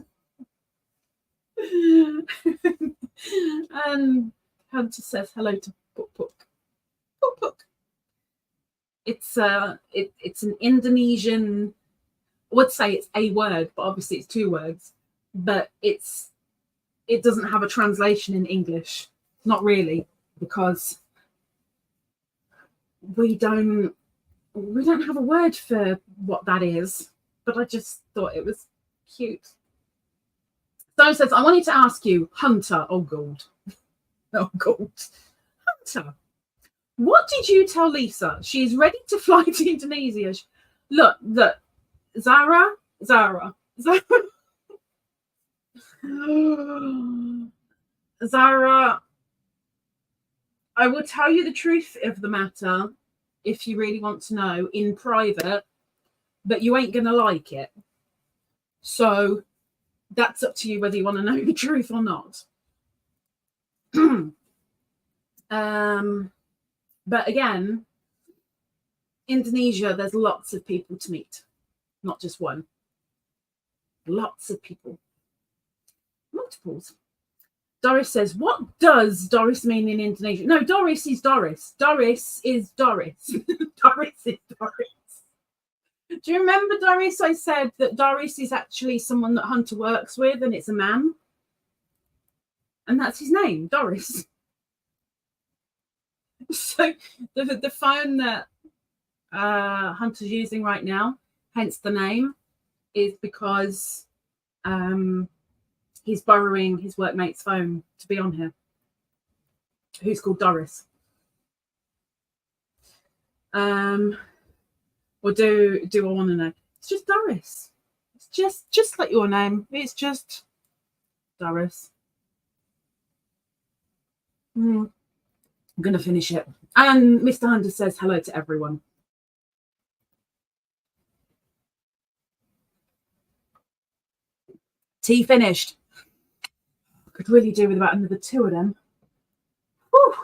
And Hunter says hello to Puk Puk. Puk Puk. It's an Indonesian. I would say it's a word, but obviously it's two words. But it doesn't have a translation in English. Not really, because we don't have a word for what that is. But I just thought it was cute. So it says, I wanted to ask you, Hunter. Oh God. Oh God. Hunter. What did you tell Lisa? She's ready to fly to Indonesia. Look. Zara. Zara, I will tell you the truth of the matter if you really want to know in private, but you ain't going to like it. So that's up to you whether you want to know the truth or not. But again, Indonesia, there's lots of people to meet. Not just one. Lots of people. Multiples. Doris says, what does Doris mean in Indonesia? No, Doris is Doris. Doris is Doris. Doris is Doris. Do you remember, Doris? I said that Doris is actually someone that Hunter works with and it's a man. And that's his name, Doris. So the phone that Hunter's using right now, hence the name, is because he's borrowing his workmate's phone to be on here, who's called Doris. Or do I want to know? It's just Doris. It's just like your name. It's just Doris. I'm going to finish it. And Mr. Hunter says hello to everyone. Tea finished. I could really do with about another 2 of them. Whew.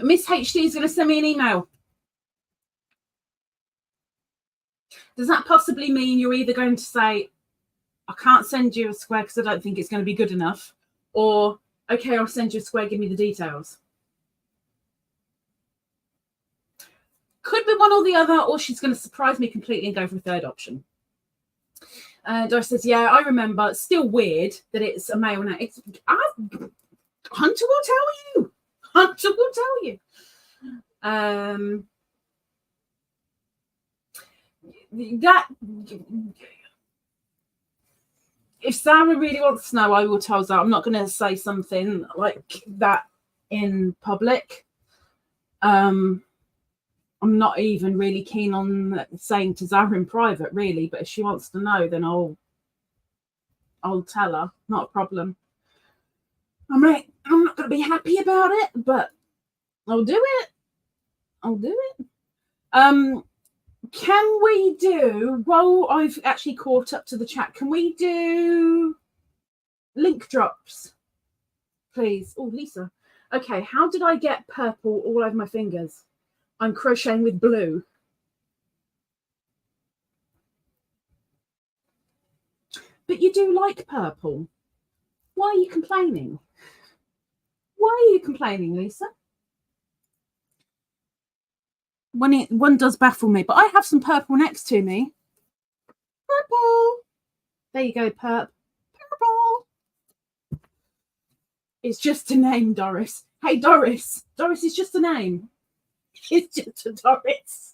Miss HD is going to send me an email. Does that possibly mean you're either going to say, I can't send you a square because I don't think it's going to be good enough, or, okay, I'll send you a square, give me the details? Could be one or the other, or she's going to surprise me completely and go for a third option. Doris says, yeah, I remember. It's still weird that it's a male name. Hunter will tell you. Hunter will tell you. If Sarah really wants to know, I will tell Sarah. I'm not going to say something like that in public. I'm not even really keen on saying to Zara in private, really. But if she wants to know, then I'll tell her. Not a problem. I'm not going to be happy about it, but I'll do it. I'll do it. Can we do, well, I've actually caught up to the chat. Can we do link drops, please? Oh, Lisa. Okay, how did I get purple all over my fingers? I'm crocheting with blue. But you do like purple. Why are you complaining? Why are you complaining, Lisa? One does baffle me, but I have some purple next to me. Purple. There you go, Perp. Purple. It's just a name, Doris. Hey, Doris. Doris is just a name. It's just a Doris.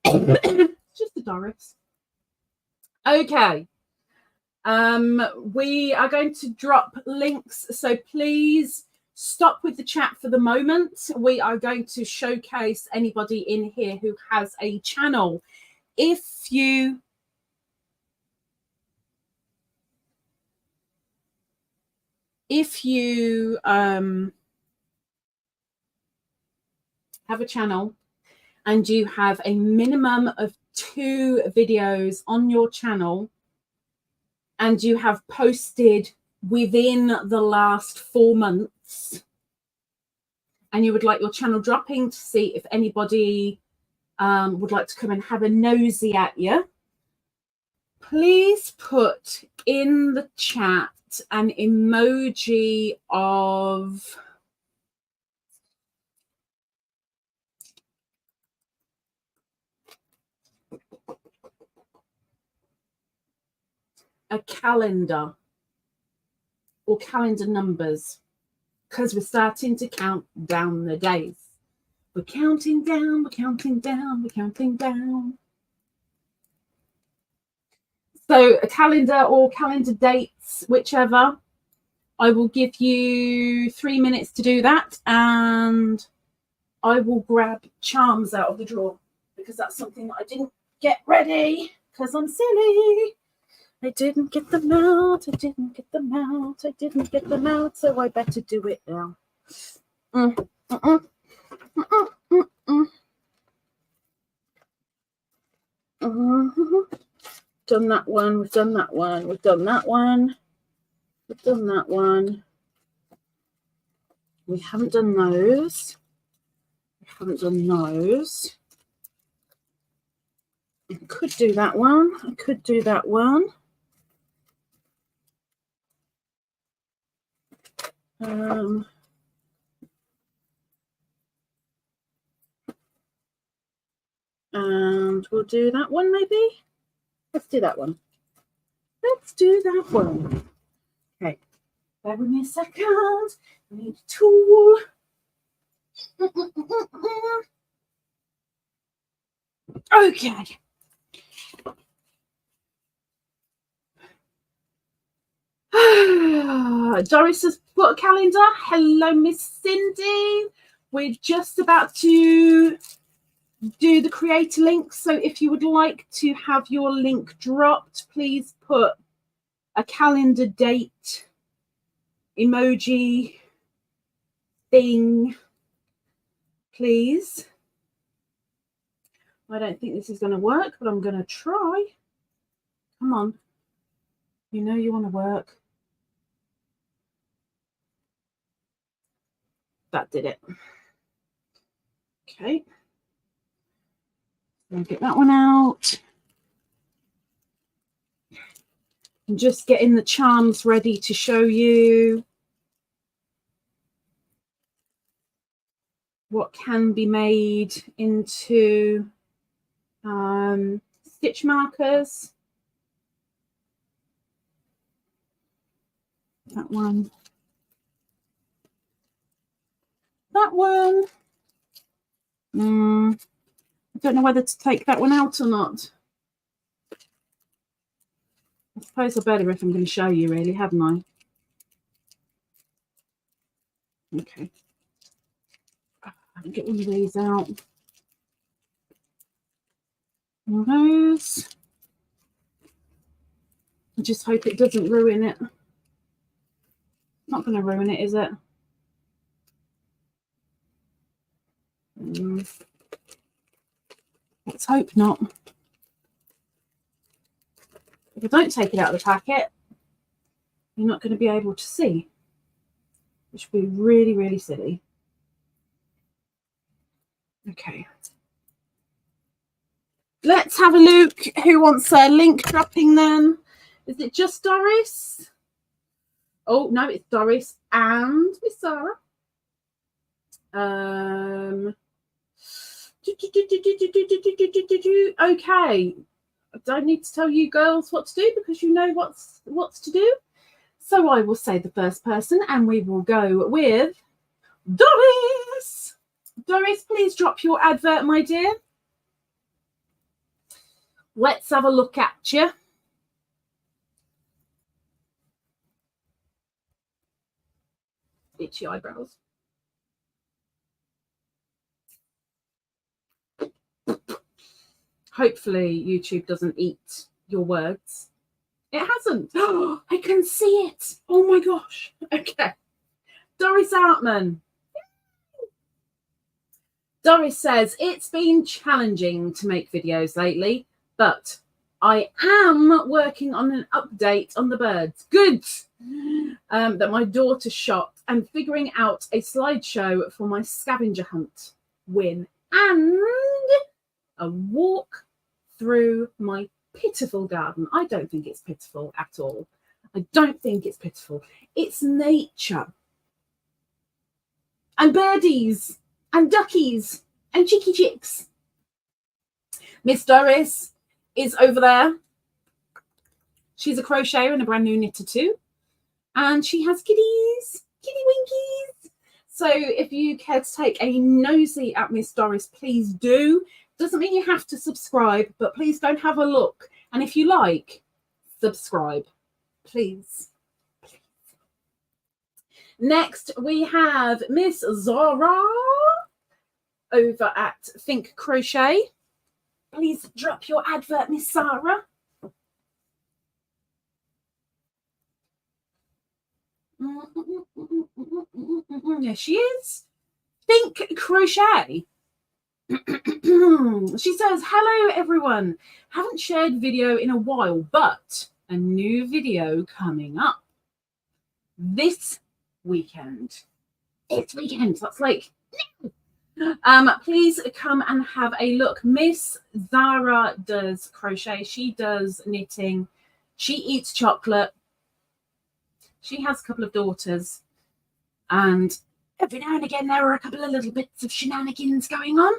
Just a Doris. Okay. We are going to drop links, so please stop with the chat for the moment. We are going to showcase anybody in here who has a channel. If you have a channel and you have a minimum of 2 videos on your channel and you have posted within the last 4 months and you would like your channel dropping to see if anybody would like to come and have a nosy at you, please put in the chat an emoji of a calendar or calendar numbers, because we're starting to count down the days. We're counting down, we're counting down, we're counting down. So a calendar or calendar dates, whichever. I will give you 3 minutes to do that, and I will grab charms out of the drawer because that's something that I didn't get ready because I'm silly. I didn't get them out. I didn't get them out. I didn't get them out, so I better do it now. Done that one. We've done that one. We've done that one. We've done that one. We haven't done those. We haven't done those. I could do that one. I could do that one. And we'll do that one maybe. Let's do that one. Let's do that one. Okay. Bear with me a second. I need a tool. Okay. Doris has put a calendar. Hello, Miss Cindy. We're just about to do the creator link. So if you would like to have your link dropped, please put a calendar date emoji thing, please. I don't think this is going to work, but I'm going to try. Come on. You know you want to work. That did it. Okay. I'll get that one out. I'm just getting the charms ready to show you what can be made into stitch markers. That one. That one. I don't know whether to take that one out or not. I suppose I better if I'm going to show you, really, haven't I? Okay. I'll get one of these out. One of those. I just hope it doesn't ruin it. Not going to ruin it, is it? Let's hope not. If I don't take it out of the packet, you're not going to be able to see, which would be really, really silly. Okay. Let's have a look. Who wants a link dropping then? Is it just Doris? Oh, no, it's Doris and Miss Sarah. Okay. I don't need to tell you girls what to do because you know what's to do. So I will say the first person and we will go with Doris. Doris, please drop your advert, my dear. Let's have a look at you. Itchy eyebrows. Hopefully YouTube doesn't eat your words. It hasn't. Oh, I can see it. Oh my gosh. Okay. Doris Outman. Doris says, it's been challenging to make videos lately, but I am working on an update on the birds. Good. That my daughter shot and figuring out a slideshow for my scavenger hunt win and a walk through my pitiful garden. I don't think it's pitiful at all. I don't think it's pitiful. It's nature. And birdies and duckies and cheeky chicks. Miss Doris is over there. She's a crocheter and a brand new knitter too. And she has kitties, kitty winkies. So if you care to take a nosy at Miss Doris, please do. Doesn't mean you have to subscribe, but please go and have a look. And if you like, subscribe, please. Next, we have Miss Zara over at Think Crochet. Please drop your advert, Miss Zara. There she is. Think Crochet. She says, hello everyone. Haven't shared video in a while, but a new video coming up this weekend. It's weekend. That's like, please come and have a look. Miss Zara does crochet. She does knitting. She eats chocolate. She has a couple of daughters. And every now and again, there are a couple of little bits of shenanigans going on.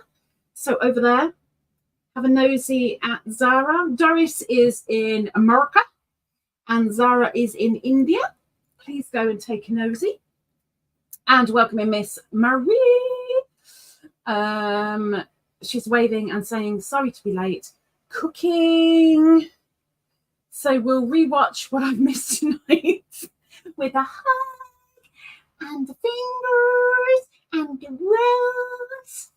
So over there, have a nosy at Zara. Doris is in America and Zara is in India. Please go and take a nosy. And welcoming Miss Marie. She's waving and saying, sorry to be late. Cooking. So we'll rewatch what I've missed tonight with a hug and the fingers and the rose.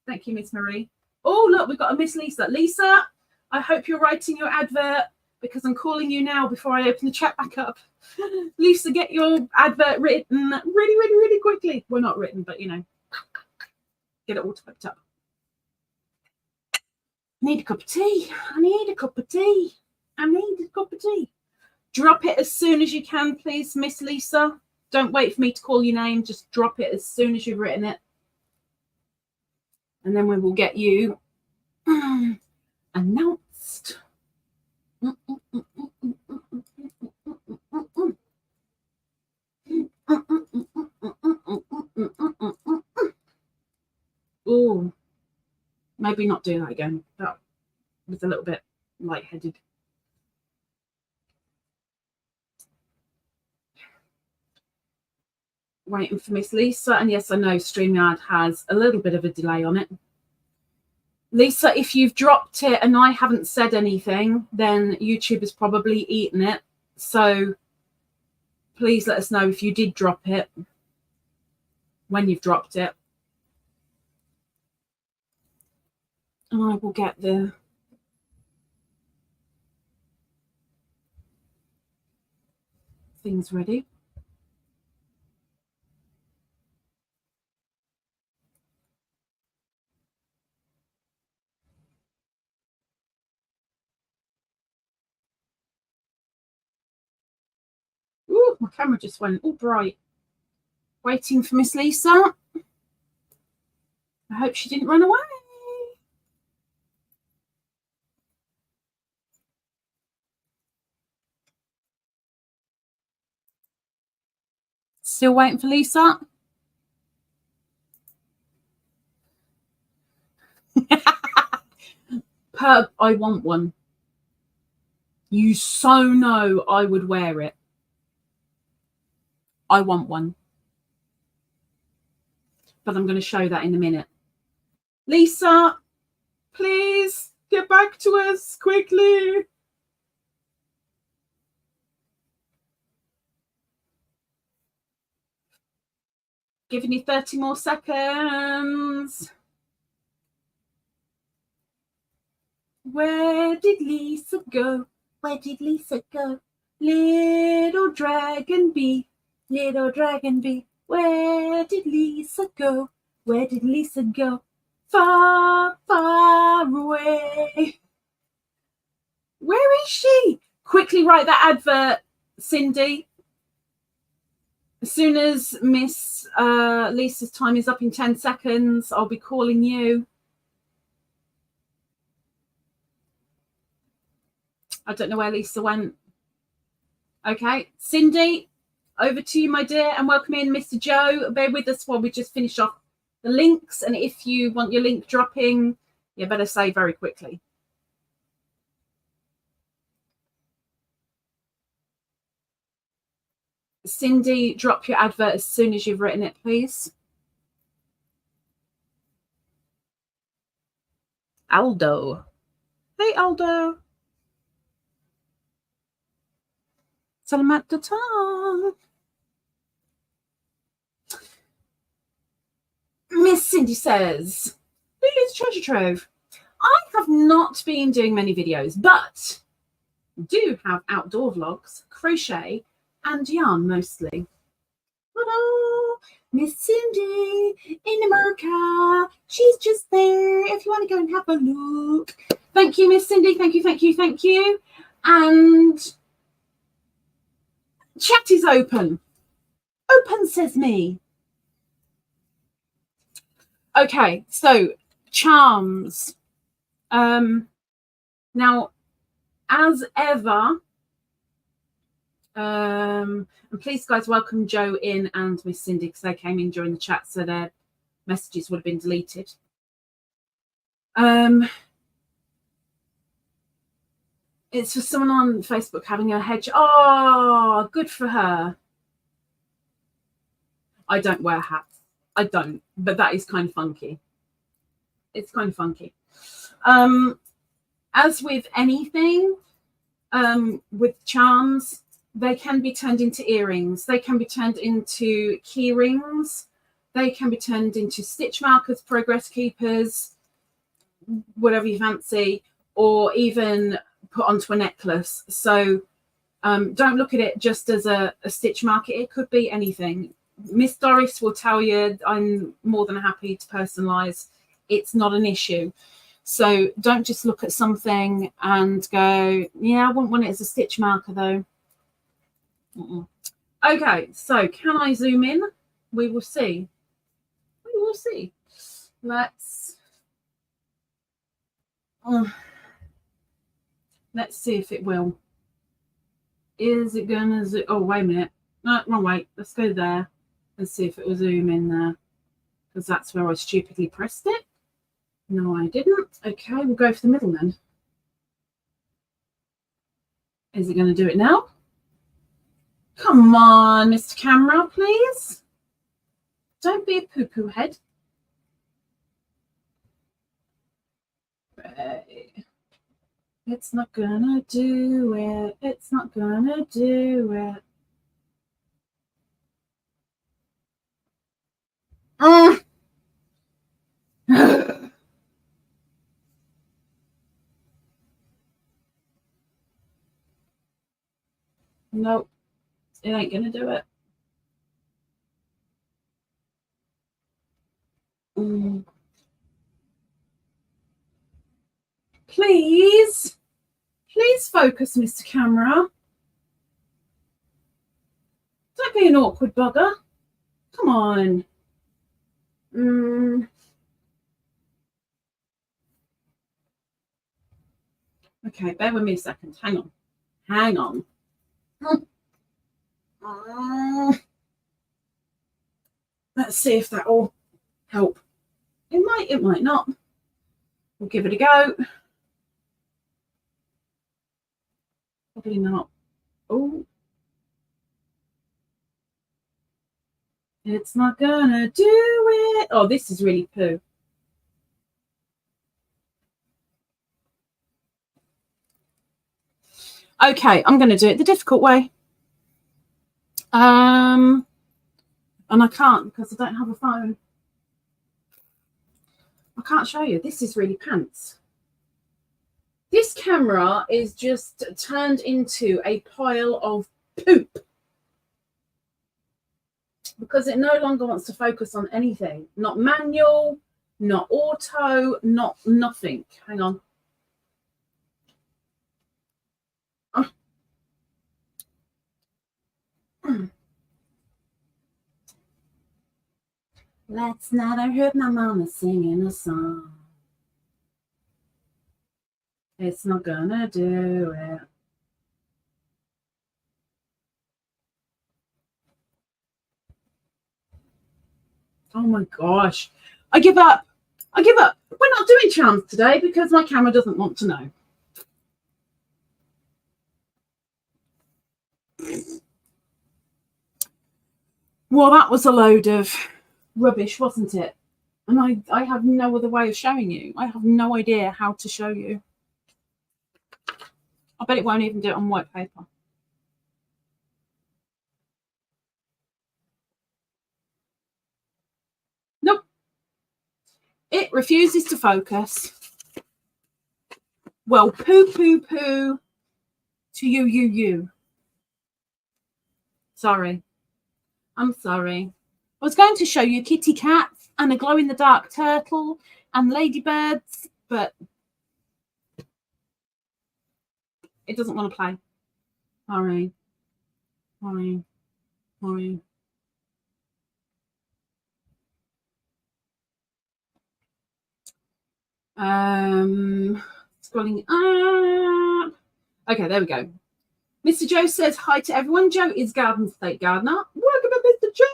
Thank you, Miss Marie. Oh, look, we've got a Miss Lisa. Lisa, I hope you're writing your advert because I'm calling you now before I open the chat back up. Lisa, get your advert written really quickly. Well, not written, but, you know, get it all typed up. I need a cup of tea. I need a cup of tea. I need a cup of tea. Drop it as soon as you can, please, Miss Lisa. Don't wait for me to call your name. Just drop it as soon as you've written it. And then we will get you announced. Oh, maybe not do that again. That was a little bit lightheaded. Waiting for Miss Lisa. And yes, I know StreamYard has a little bit of a delay on it. Lisa, if you've dropped it and I haven't said anything, then YouTube has probably eaten it. So please let us know if you did drop it, when you've dropped it. And I will get the things ready. Ooh, my camera just went all bright. Waiting for Miss Lisa. I hope she didn't run away. Still waiting for Lisa. Perp, I want one. You so know I would wear it. I want one. But I'm going to show that in a minute. Lisa, please get back to us quickly. Giving you 30 more seconds. Where did Lisa go? Where did Lisa go? Little dragon bee, little dragon bee. Where did Lisa go? Where did Lisa go? Far, far away. Where is she? Quickly write that advert, Cindy. As soon as Miss Lisa's time is up in 10 seconds, I'll be calling you. I don't know where Lisa went. Okay, Cindy, over to you, my dear, and welcome in Mr. Joe. Bear with us while we just finish off the links, and if you want your link dropping, you better say very quickly. Cindy, drop your advert as soon as you've written it, please. Aldo. Hey, Aldo. Salamat datang. Miss Cindy says, Lulu's treasure trove. I have not been doing many videos, but do have outdoor vlogs, crochet, and yarn mostly. Hello, Miss Cindy in America. She's just there if you want to go and have a look. Thank you, Miss Cindy. Thank you, thank you, thank you. And chat is open. Open, says me. Okay, so charms. Now, as ever, and please, guys, welcome Joe in and Miss Cindy because they came in during the chat, so their messages would have been deleted. It's for someone on Facebook having a hedge. Oh, good for her. I don't wear hats. I don't, but that is kind of funky. It's kind of funky. As with anything, with charms, they can be turned into earrings. They can be turned into key rings. They can be turned into stitch markers, progress keepers, whatever you fancy, or even put onto a necklace. So don't look at it just as a stitch marker. It could be anything. Miss Doris will tell you I'm more than happy to personalize. It's not an issue. So don't just look at something and go, yeah, I wouldn't want it as a stitch marker though. Okay, so can I zoom in? We will see. We will see. Let's see if it will. Is it gonna zoom? Oh, wait a minute. No, wrong way. Let's go there and see if it will zoom in there, because that's where I stupidly pressed it. No, I didn't. Okay, we'll go for the middle then. Is it going to do it now? Come on, Mr. Camera, please. Don't be a poo-poo head. Right. It's not gonna do it. It's not gonna do it. Nope, it ain't gonna do it. Please focus, Mr. Camera. Don't be an awkward bugger. Come on. Okay, bear with me a second. Hang on. Hang on. Let's see if that will help. It might not. We'll give it a go. Probably not. Oh. It's not gonna do it. Oh, this is really poo. Okay, I'm going to do it the difficult way. And I can't because I don't have a phone. I can't show you. This is really pants. This camera is just turned into a pile of poop because it no longer wants to focus on anything. Not manual, not auto, not nothing. Hang on. Last night I heard my mama singing a song. It's not gonna do it. Oh my gosh. I give up. I give up. We're not doing charms today because my camera doesn't want to know. Well, that was a load of rubbish, wasn't it? And I have no other way of showing you. I have no idea how to show you. I bet it won't even do it on white paper. Nope. It refuses to focus. Well, poo, poo, poo to you. Sorry. I'm sorry. I was going to show you kitty cats and a glow-in-the-dark turtle and ladybirds, but it doesn't want to play. Sorry. Scrolling up. Okay, there we go. Mr. Joe says hi to everyone. Joe is Garden State Gardener. Welcome, Mr. Joe.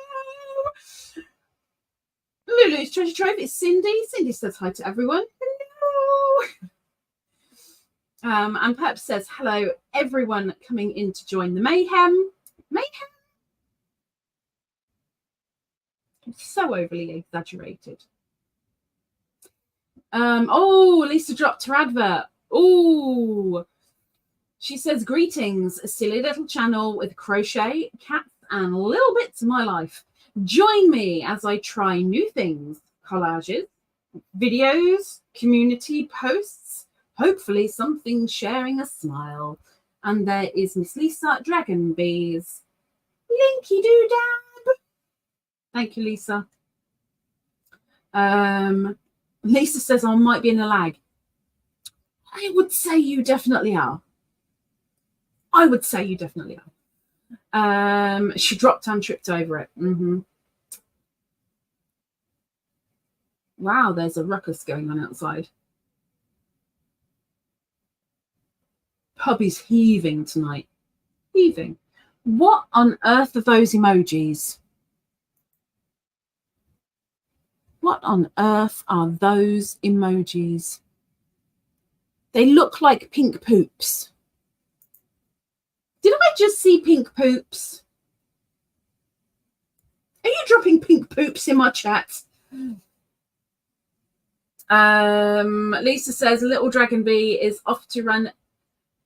Lulu's Treasure Trove is Cindy. Cindy says hi to everyone. Hello. And Pep says hello, everyone coming in to join the mayhem. Mayhem? It's so overly exaggerated. Oh, Lisa dropped her advert. Oh, she says, greetings, a silly little channel with crochet, cats, and little bits of my life. Join me as I try new things, collages, videos, community posts, hopefully something sharing a smile. And there is Miss.Lisa.LadybirD's Linky Doodab. Thank you, Lisa. Lisa says I might be in a lag. I would say you definitely are. She dropped and tripped over it. Wow, there's a ruckus going on outside. Pubby's heaving tonight. Heaving. What on earth are those emojis? What on earth are those emojis? They look like pink poops. Did I just see pink poops? Are you dropping pink poops in my chat? Lisa says little dragon bee is off to run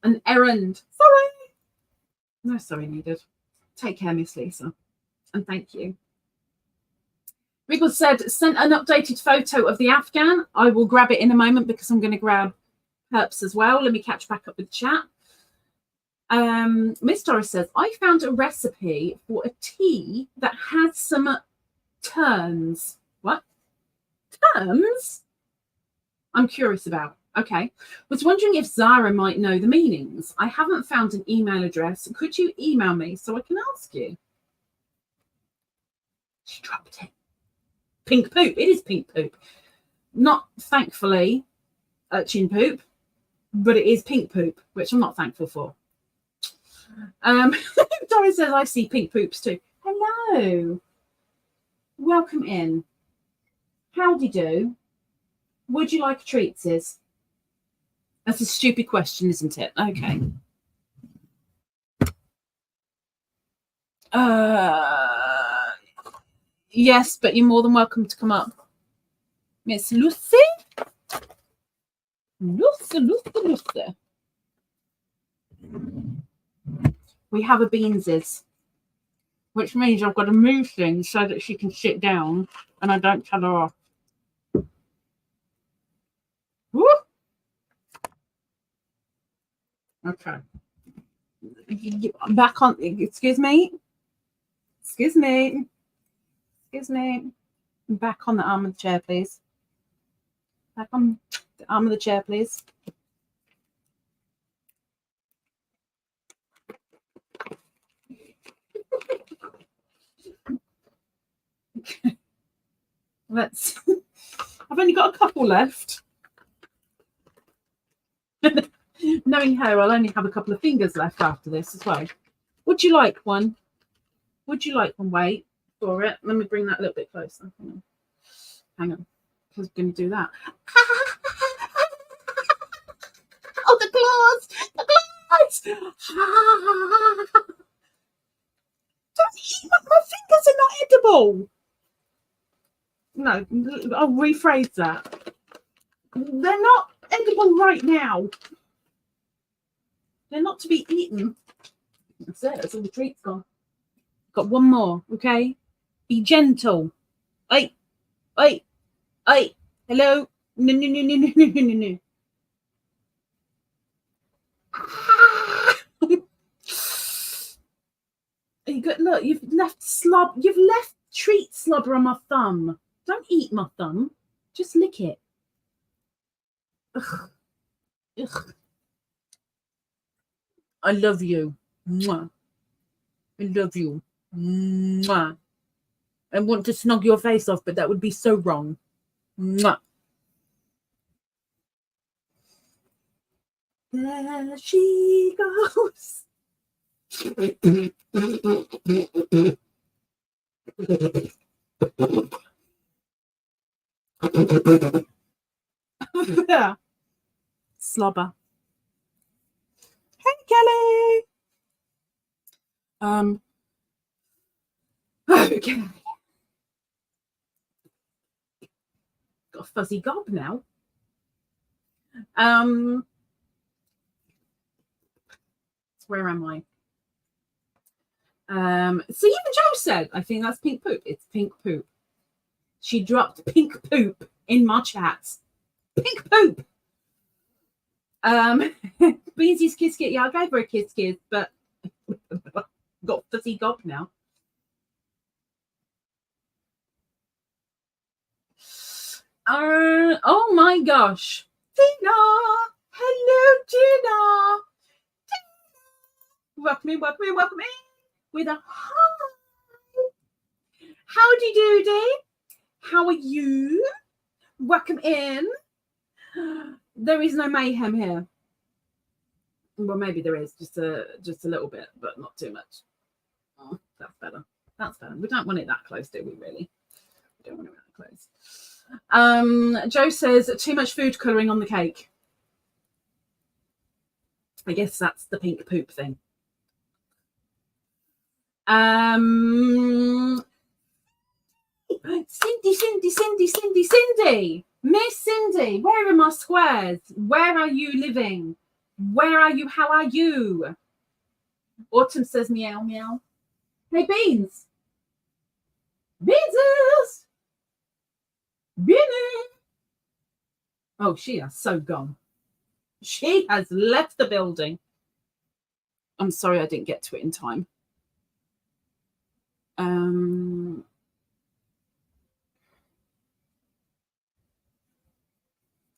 an errand. Sorry. No sorry needed. Take care, Miss Lisa. And thank you. Wriggle said, sent an updated photo of the Afghan. I will grab it in a moment because I'm going to grab Herps as well. Let me catch back up with the chat. Miss Doris says, I found a recipe for a tea that has some terms. What? Terms? I'm curious about. Okay. Was wondering if Zara might know the meanings. I haven't found an email address. Could you email me so I can ask you? She dropped it. Pink poop. It is pink poop. Not, thankfully, urchin poop, but it is pink poop, which I'm not thankful for. Doris says, I see pink poops too. Hello. Welcome in. Howdy do. Would you like a treat, sis? That's a stupid question, isn't it? Okay. Yes, but you're more than welcome to come up. Miss Lucy. Lucy. We have a Beanses, which means I've got to move things so that she can sit down and I don't tell her off. Woo! Okay. Back on. Excuse me. Back on the arm of the chair, please. Back on the arm of the chair, please. Okay. Let's. I've only got a couple left. Knowing her, I'll only have a couple of fingers left after this as well. Would you like one? Wait for it. Let me bring that a little bit closer. Hang on. Because we're going to do that. Oh, the claws! Don't eat my fingers are not edible. No, I'll rephrase that. They're not edible right now. They're not to be eaten. That's it. That's all the treats gone. Got one more, okay? Be gentle. Hey. Hello. No. You got, look, you've left treat slobber on my thumb. Don't eat my thumb. Just lick it. Ugh. I love you. Mwah. I love you. Mwah. I want to snog your face off, but that would be so wrong. Mwah. There she goes. Yeah. Slobber. Hey, Kelly. Okay. Got a fuzzy gob now. Where am I? So even Joe said, I think that's pink poop. It's pink poop. She dropped pink poop in my chat. Pink poop. Beansy's kiss kit. Yeah, I gave her a kiss, but got fuzzy gob now. Oh my gosh. Tina. Hello, Tina. Welcome in with a hi. Howdy doody. How are you? Welcome in. There is no mayhem here. Well, maybe there is, just a little bit, but not too much. Oh, that's better. We don't want it that close, do we, really? We don't want it that close. Joe says, too much food colouring on the cake. I guess that's the pink poop thing. Cindy. Miss Cindy, where are my squares? Where are you living? Where are you? How are you? Autumn says meow, meow. Hey, Beans. Beanses. Beanie. Oh, she has so gone. She has left the building. I'm sorry I didn't get to it in time.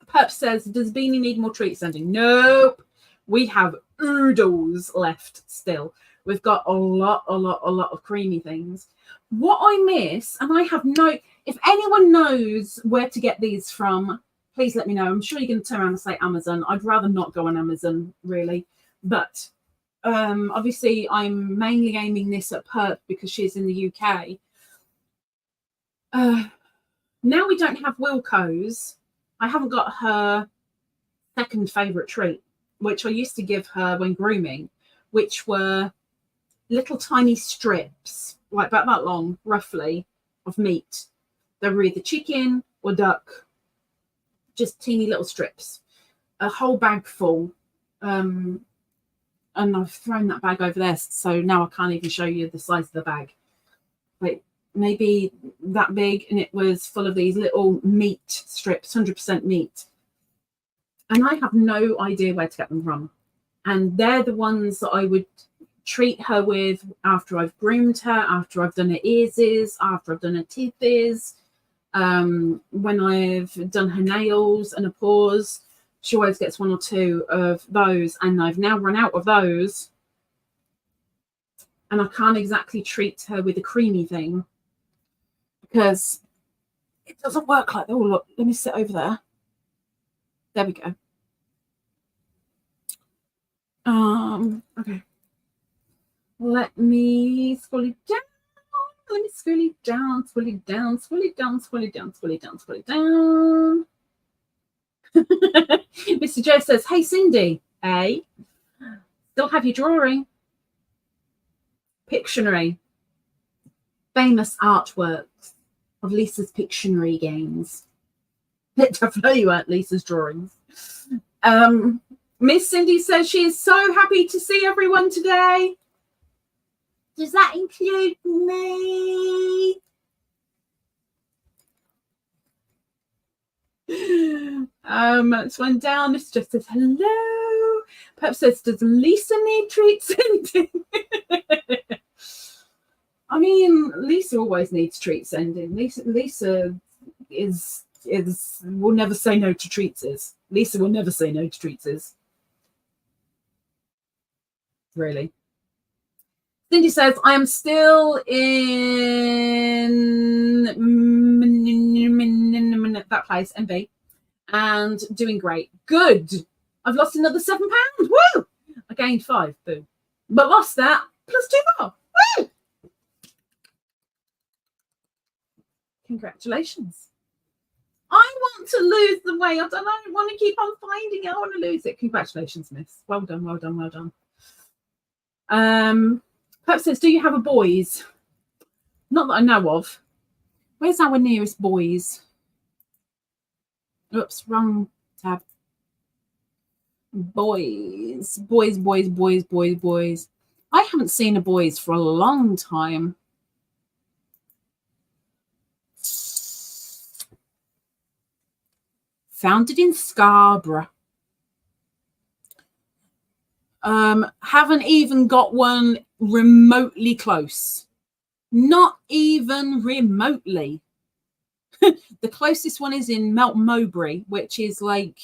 Perp says, does Beanie need more treat sending? Nope. We have oodles left still. We've got a lot of creamy things. What I miss, and I have no, if anyone knows where to get these from, please let me know. I'm sure you're going to turn around and say Amazon. I'd rather not go on Amazon, really. But obviously, I'm mainly aiming this at Perp because she's in the UK. Now we don't have Wilco's. I haven't got her second favourite treat, which I used to give her when grooming, which were little tiny strips, like about that long, roughly, of meat. They were either chicken or duck, just teeny little strips, a whole bag full. And I've thrown that bag over there, so now I can't even show you the size of the bag. Like maybe that big, and it was full of these little meat strips, 100% meat. And I have no idea where to get them from. And they're the ones that I would treat her with after I've groomed her, after I've done her ears, after I've done her teeth, when I've done her nails and her paws. She always gets one or two of those, and I've now run out of those. And I can't exactly treat her with a creamy thing because it doesn't work like that. Oh, look, let me sit over there. There we go. Okay. Let me scroll it down. Let me scroll it down, scroll it down, scroll it down, scroll it down, scroll it down, scroll it down. Mr. Joe says, hey, Cindy, hey, still have your drawing. Pictionary. Famous artworks of Lisa's Pictionary games. Definitely weren't Lisa's drawings. Miss Cindy says she is so happy to see everyone today. Does that include me? So when down, Miss just says hello. Pep says, does Lisa need treat sending? I mean, Lisa always needs treat sending. Lisa will never say no to treats. Lisa will never say no to treats. Really. Cindy says, I am still in that place, MB, and doing great. Good. I've lost another £7. Woo! I gained 5. Boo. But lost that plus 2 more. Woo! Congratulations. I want to lose the weight. I don't want to keep on finding it. I want to lose it. Congratulations, miss. Well done, well done, well done. Pep says, do you have a boys? Not that I know of. Where's our nearest boys? Oops, wrong tab. Boys. Boys. I haven't seen a boys for a long time. Founded in Scarborough. Haven't even got one remotely close. Not even remotely. The closest one is in Melton Mowbray, which is like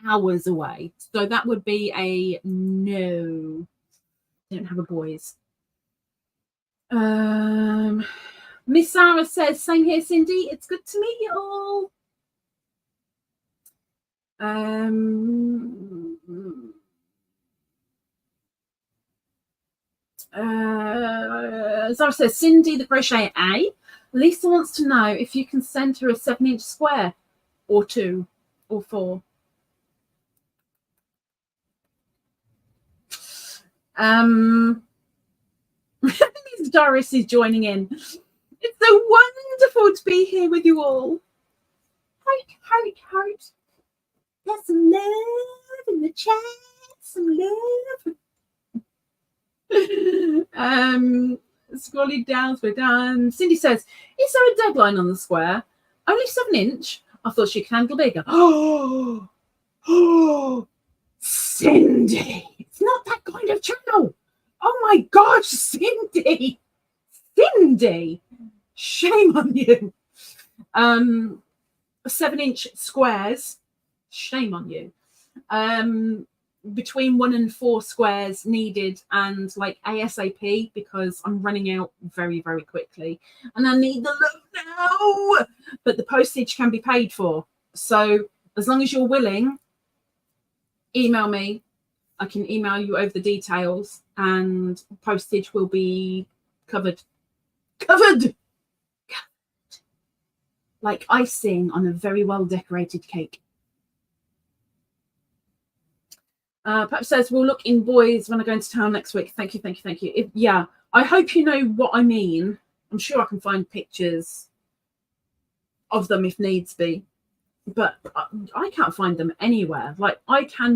hours away. So that would be a no. Don't have a boys. Miss Sarah says, same here, Cindy. It's good to meet you all. Zara says, Cindy the crochet A. Lisa wants to know if you can send her a 7-inch square or 2 or 4. Miss Doris is joining in. It's so wonderful to be here with you all. Heart. There's some love in the chat. Some love. Scrolling down, we're down. Cindy says, is there a deadline on the square? Only 7-inch. I thought she could handle bigger. Oh, Cindy, it's not that kind of channel. Oh my gosh, Cindy, shame on you. 7-inch squares, shame on you. Between 1 and 4 squares needed, and like ASAP, because I'm running out very, very quickly and I need the love now. But the postage can be paid for, so as long as you're willing, email me. I can email you over the details and postage will be covered like icing on a very well decorated cake. Pep says, we'll look in boys when I go into town next week. Thank you. Yeah, I hope you know what I mean. I'm sure I can find pictures of them if needs be. But I can't find them anywhere. Like, I don't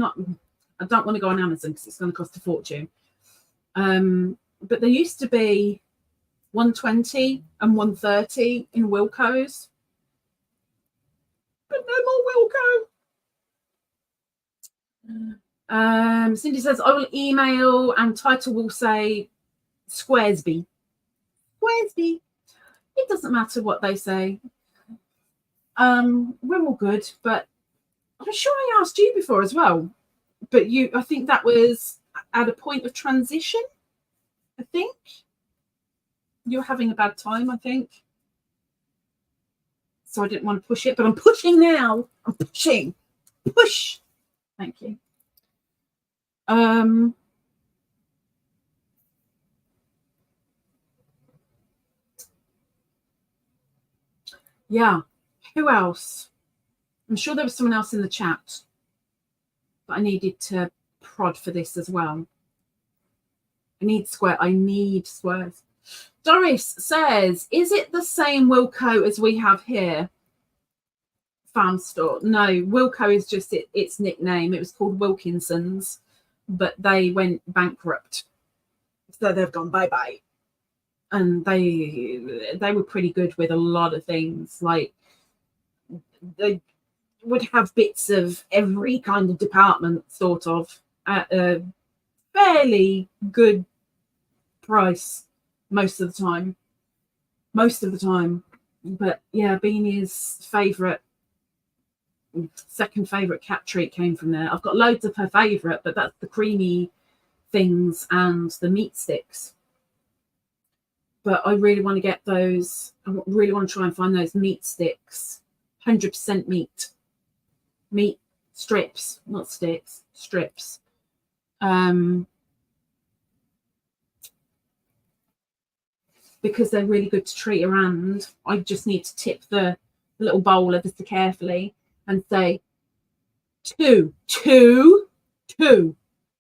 want to go on Amazon because it's going to cost a fortune. But there used to be 120 and 130 in Wilko's. But no more Wilko. Cindy says, I will email and title will say Squaresby. Squaresby. It doesn't matter what they say. We're all good, but I'm sure I asked you before as well. But I think that was at a point of transition. I think you're having a bad time, I think. So I didn't want to push it, but I'm pushing now. I'm pushing. Push. Thank you. Yeah. Who else? I'm sure there was someone else in the chat, but I needed to prod for this as well. I need squares. Doris says, is it the same Wilko as we have here? Farm store. No, Wilko is just its nickname. It was called Wilkinson's, but they went bankrupt. So they've gone bye-bye. And they were pretty good with a lot of things. Like, they would have bits of every kind of department, sort of, at a fairly good price most of the time. But yeah, Beanie's second favourite cat treat came from there. I've got loads of her favourite, but that's the creamy things and the meat sticks. But I really want to get those. I really want to try and find those meat sticks. 100% meat strips, not sticks, strips. Because they're really good to treat around. I just need to tip the little bowl ever so carefully and say, two,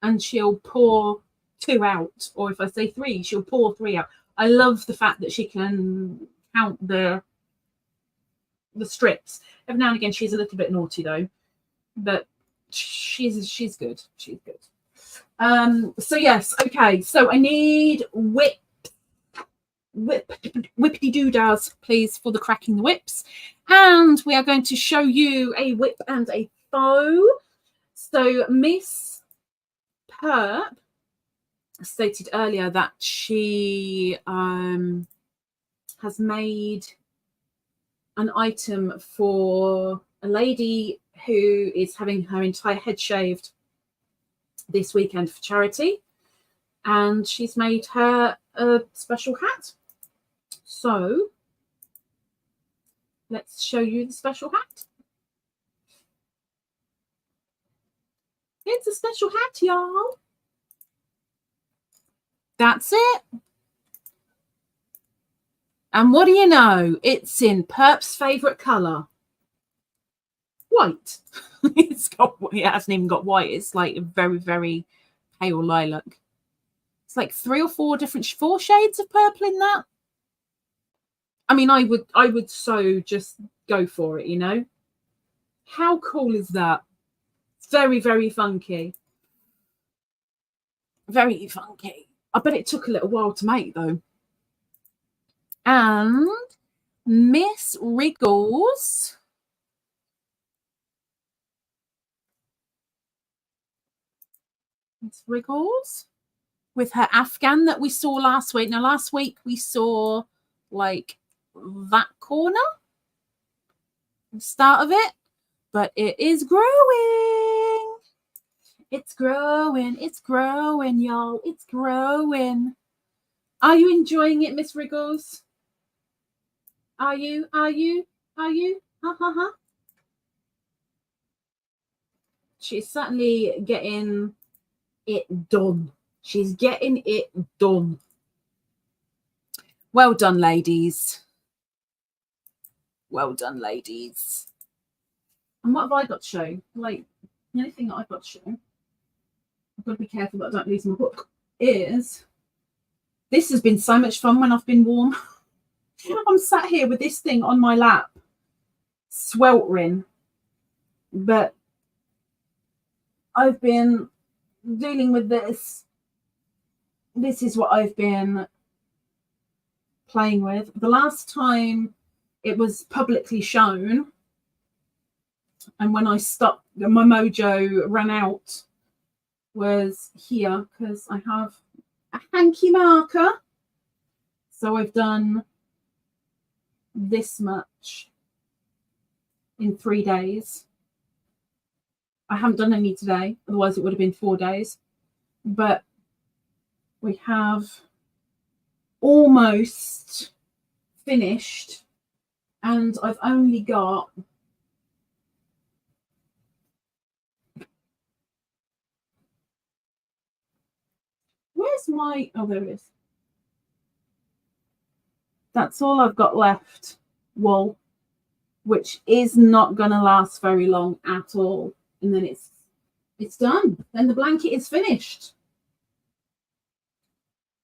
and she'll pour 2 out. Or if I say 3, she'll pour 3 out. I love the fact that she can count the strips. Every now and again, she's a little bit naughty though, but she's good. She's good. So yes, okay. So I need whippity doodahs, please, for the cracking the whips, and we are going to show you a whip and a bow. So Miss Perp stated earlier that she has made an item for a lady who is having her entire head shaved this weekend for charity, and she's made her a special hat. So let's show you the special hat. It's a special hat, y'all. That's it. And what do you know? It's in Perp's favourite colour. White. It hasn't even got white. It's like a very, very pale lilac. It's like 3 or 4 shades of purple in that. I mean, I would so just go for it, you know. How cool is that? Very, very funky. Very funky. I bet it took a little while to make though. And Miss Wriggles with her Afghan that we saw last week. Now, last week we saw like that corner, the start of it, but it is growing. It's growing, y'all. It's growing. Are you enjoying it, Miss Wriggles? Are you? She's certainly getting it done. She's getting it done. Well done, ladies. Well done, ladies. And what have I got to show? Like, the only thing that I've got to show, I've got to be careful that I don't lose my book, is this has been so much fun when I've been warm. I'm sat here with this thing on my lap sweltering, but I've been dealing with this. This is what I've been playing with. The last time it was publicly shown, and when I stopped, my mojo ran out, was here, because I have a hanky marker. So I've done this much in 3 days. I haven't done any today, otherwise it would have been 4 days. But we have almost finished, and I've only got where's my, oh, there it is. That's all I've got left, wool, which is not going to last very long at all. And then it's done. Then the blanket is finished.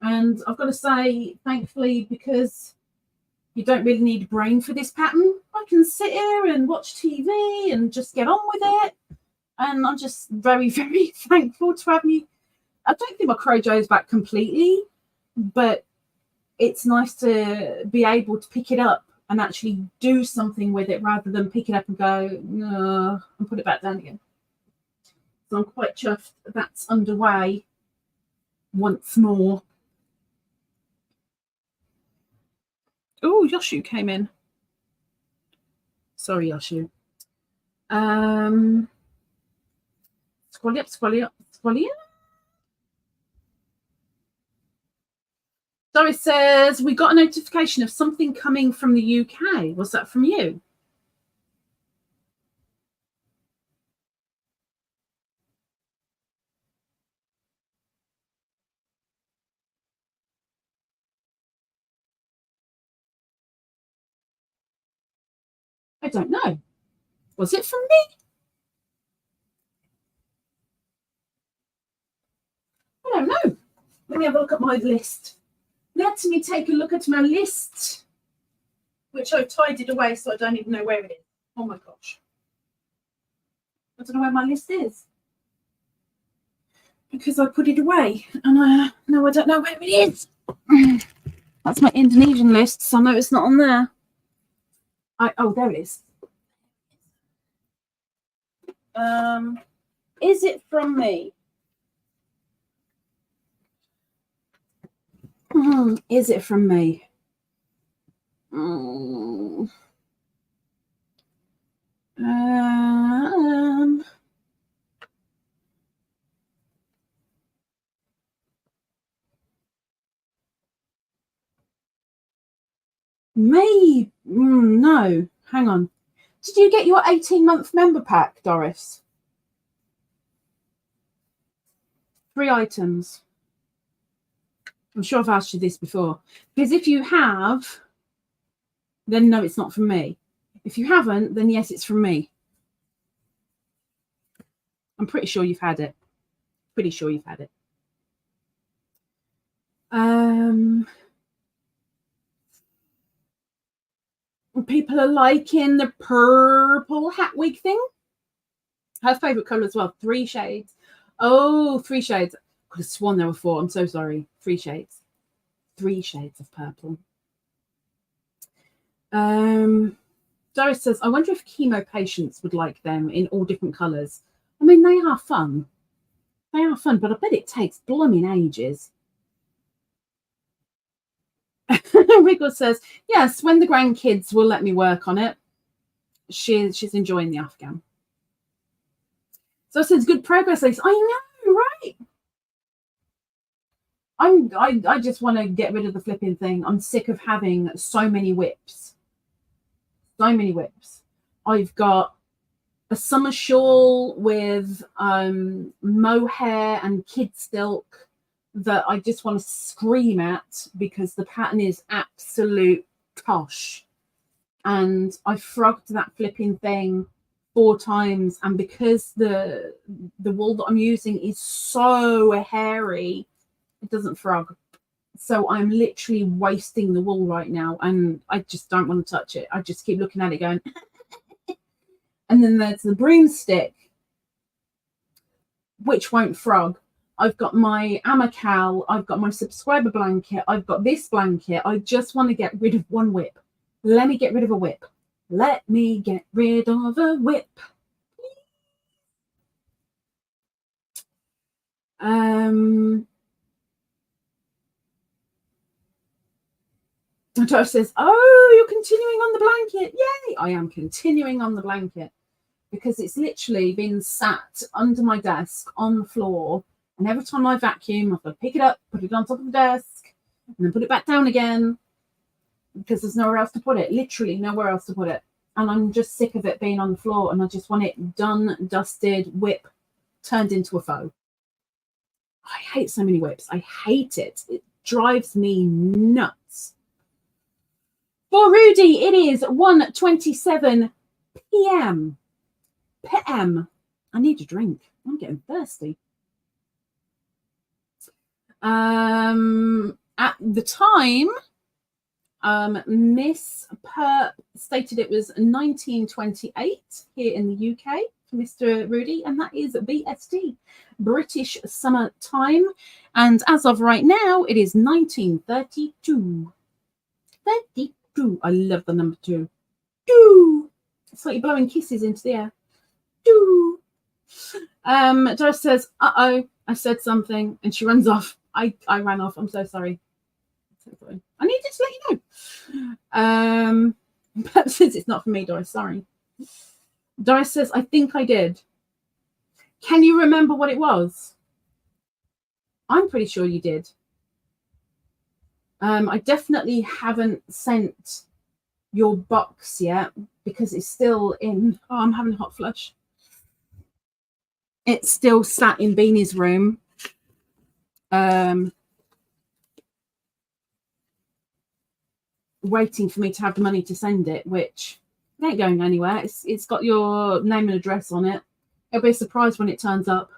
And I've got to say, thankfully, because you don't really need a brain for this pattern, I can sit here and watch TV and just get on with it. And I'm just very, very thankful to have me. I don't think my crojo is back completely, but it's nice to be able to pick it up and actually do something with it rather than pick it up and go, no, and put it back down again. So I'm quite chuffed that's underway once more. Oh, Yoshu came in. Sorry, Yoshu. Scrolly up, scrolly up, scrolly up. Doris says, we got a notification of something coming from the UK. Was that from you? I don't know. Was it from me? I don't know. Let me have a look at my list. Let me take a look at my list, which I've tidied away so I don't even know where it is. Oh my gosh. I don't know where my list is, because I put it away and no, I don't know where it is. That's my Indonesian list, so I know it's not on there. Oh, there it is. Is it from me? Is it from me? Maybe. No, hang on. Did you get your 18-month member pack, Doris? 3 items. I'm sure I've asked you this before. Because if you have, then no, it's not from me. If you haven't, then yes, it's from me. I'm pretty sure you've had it. Pretty sure you've had it. People are liking the purple hat wig thing. Her favourite colour as well. 3 shades. Oh, 3 shades. I could have sworn there were 4. I'm so sorry. 3 shades. 3 shades of purple. Doris says, I wonder if chemo patients would like them in all different colours. I mean, they are fun. They are fun, but I bet it takes blooming ages. Wiggle says, yes, when the grandkids will let me work on it. She's enjoying the Afghan. So it says good progress. I know, right? I just want to get rid of the flipping thing. I'm sick of having so many whips. So many whips. I've got a summer shawl with mohair and kid silk that I just want to scream at because the pattern is absolute tosh. And I frogged that flipping thing 4 times, and because the wool that I'm using is so hairy, it doesn't frog. So I'm literally wasting the wool right now, and I just don't want to touch it. I just keep looking at it going And then there's the broomstick, which won't frog. I've got my Amacal. I've got my subscriber blanket. I've got this blanket. I just want to get rid of one whip. Let me get rid of a whip. Let me get rid of a whip. Josh says, oh, you're continuing on the blanket. Yay! I am continuing on the blanket because it's literally been sat under my desk on the floor. And every time I vacuum, I've got to pick it up, put it on top of the desk, and then put it back down again because there's nowhere else to put it. Literally nowhere else to put it. And I'm just sick of it being on the floor, and I just want it done, dusted, whip, turned into a foe. I hate so many whips. I hate it. It drives me nuts. For Rudy, it is 1:27 p.m. I need a drink. I'm getting thirsty. At the time, Miss Perp stated it was 1928 here in the UK for Mr. Rudy, and that is BST, British Summer Time. And as of right now, it is 1932. 32. I love the number 2. Do. It's like you're blowing kisses into the air. Do. Doris says, uh-oh, I said something, and she runs off. I ran off. I'm so sorry. I needed to let you know. Perhaps says it's not for me, Doris. Sorry. Doris says, I think I did. Can you remember what it was? I'm pretty sure you did. I definitely haven't sent your box yet because it's still in. Oh, I'm having a hot flush. It's still sat in Beanie's room. Waiting for me to have the money to send it, which it ain't going anywhere. It's got your name and address on it. It'll be a surprise when it turns up,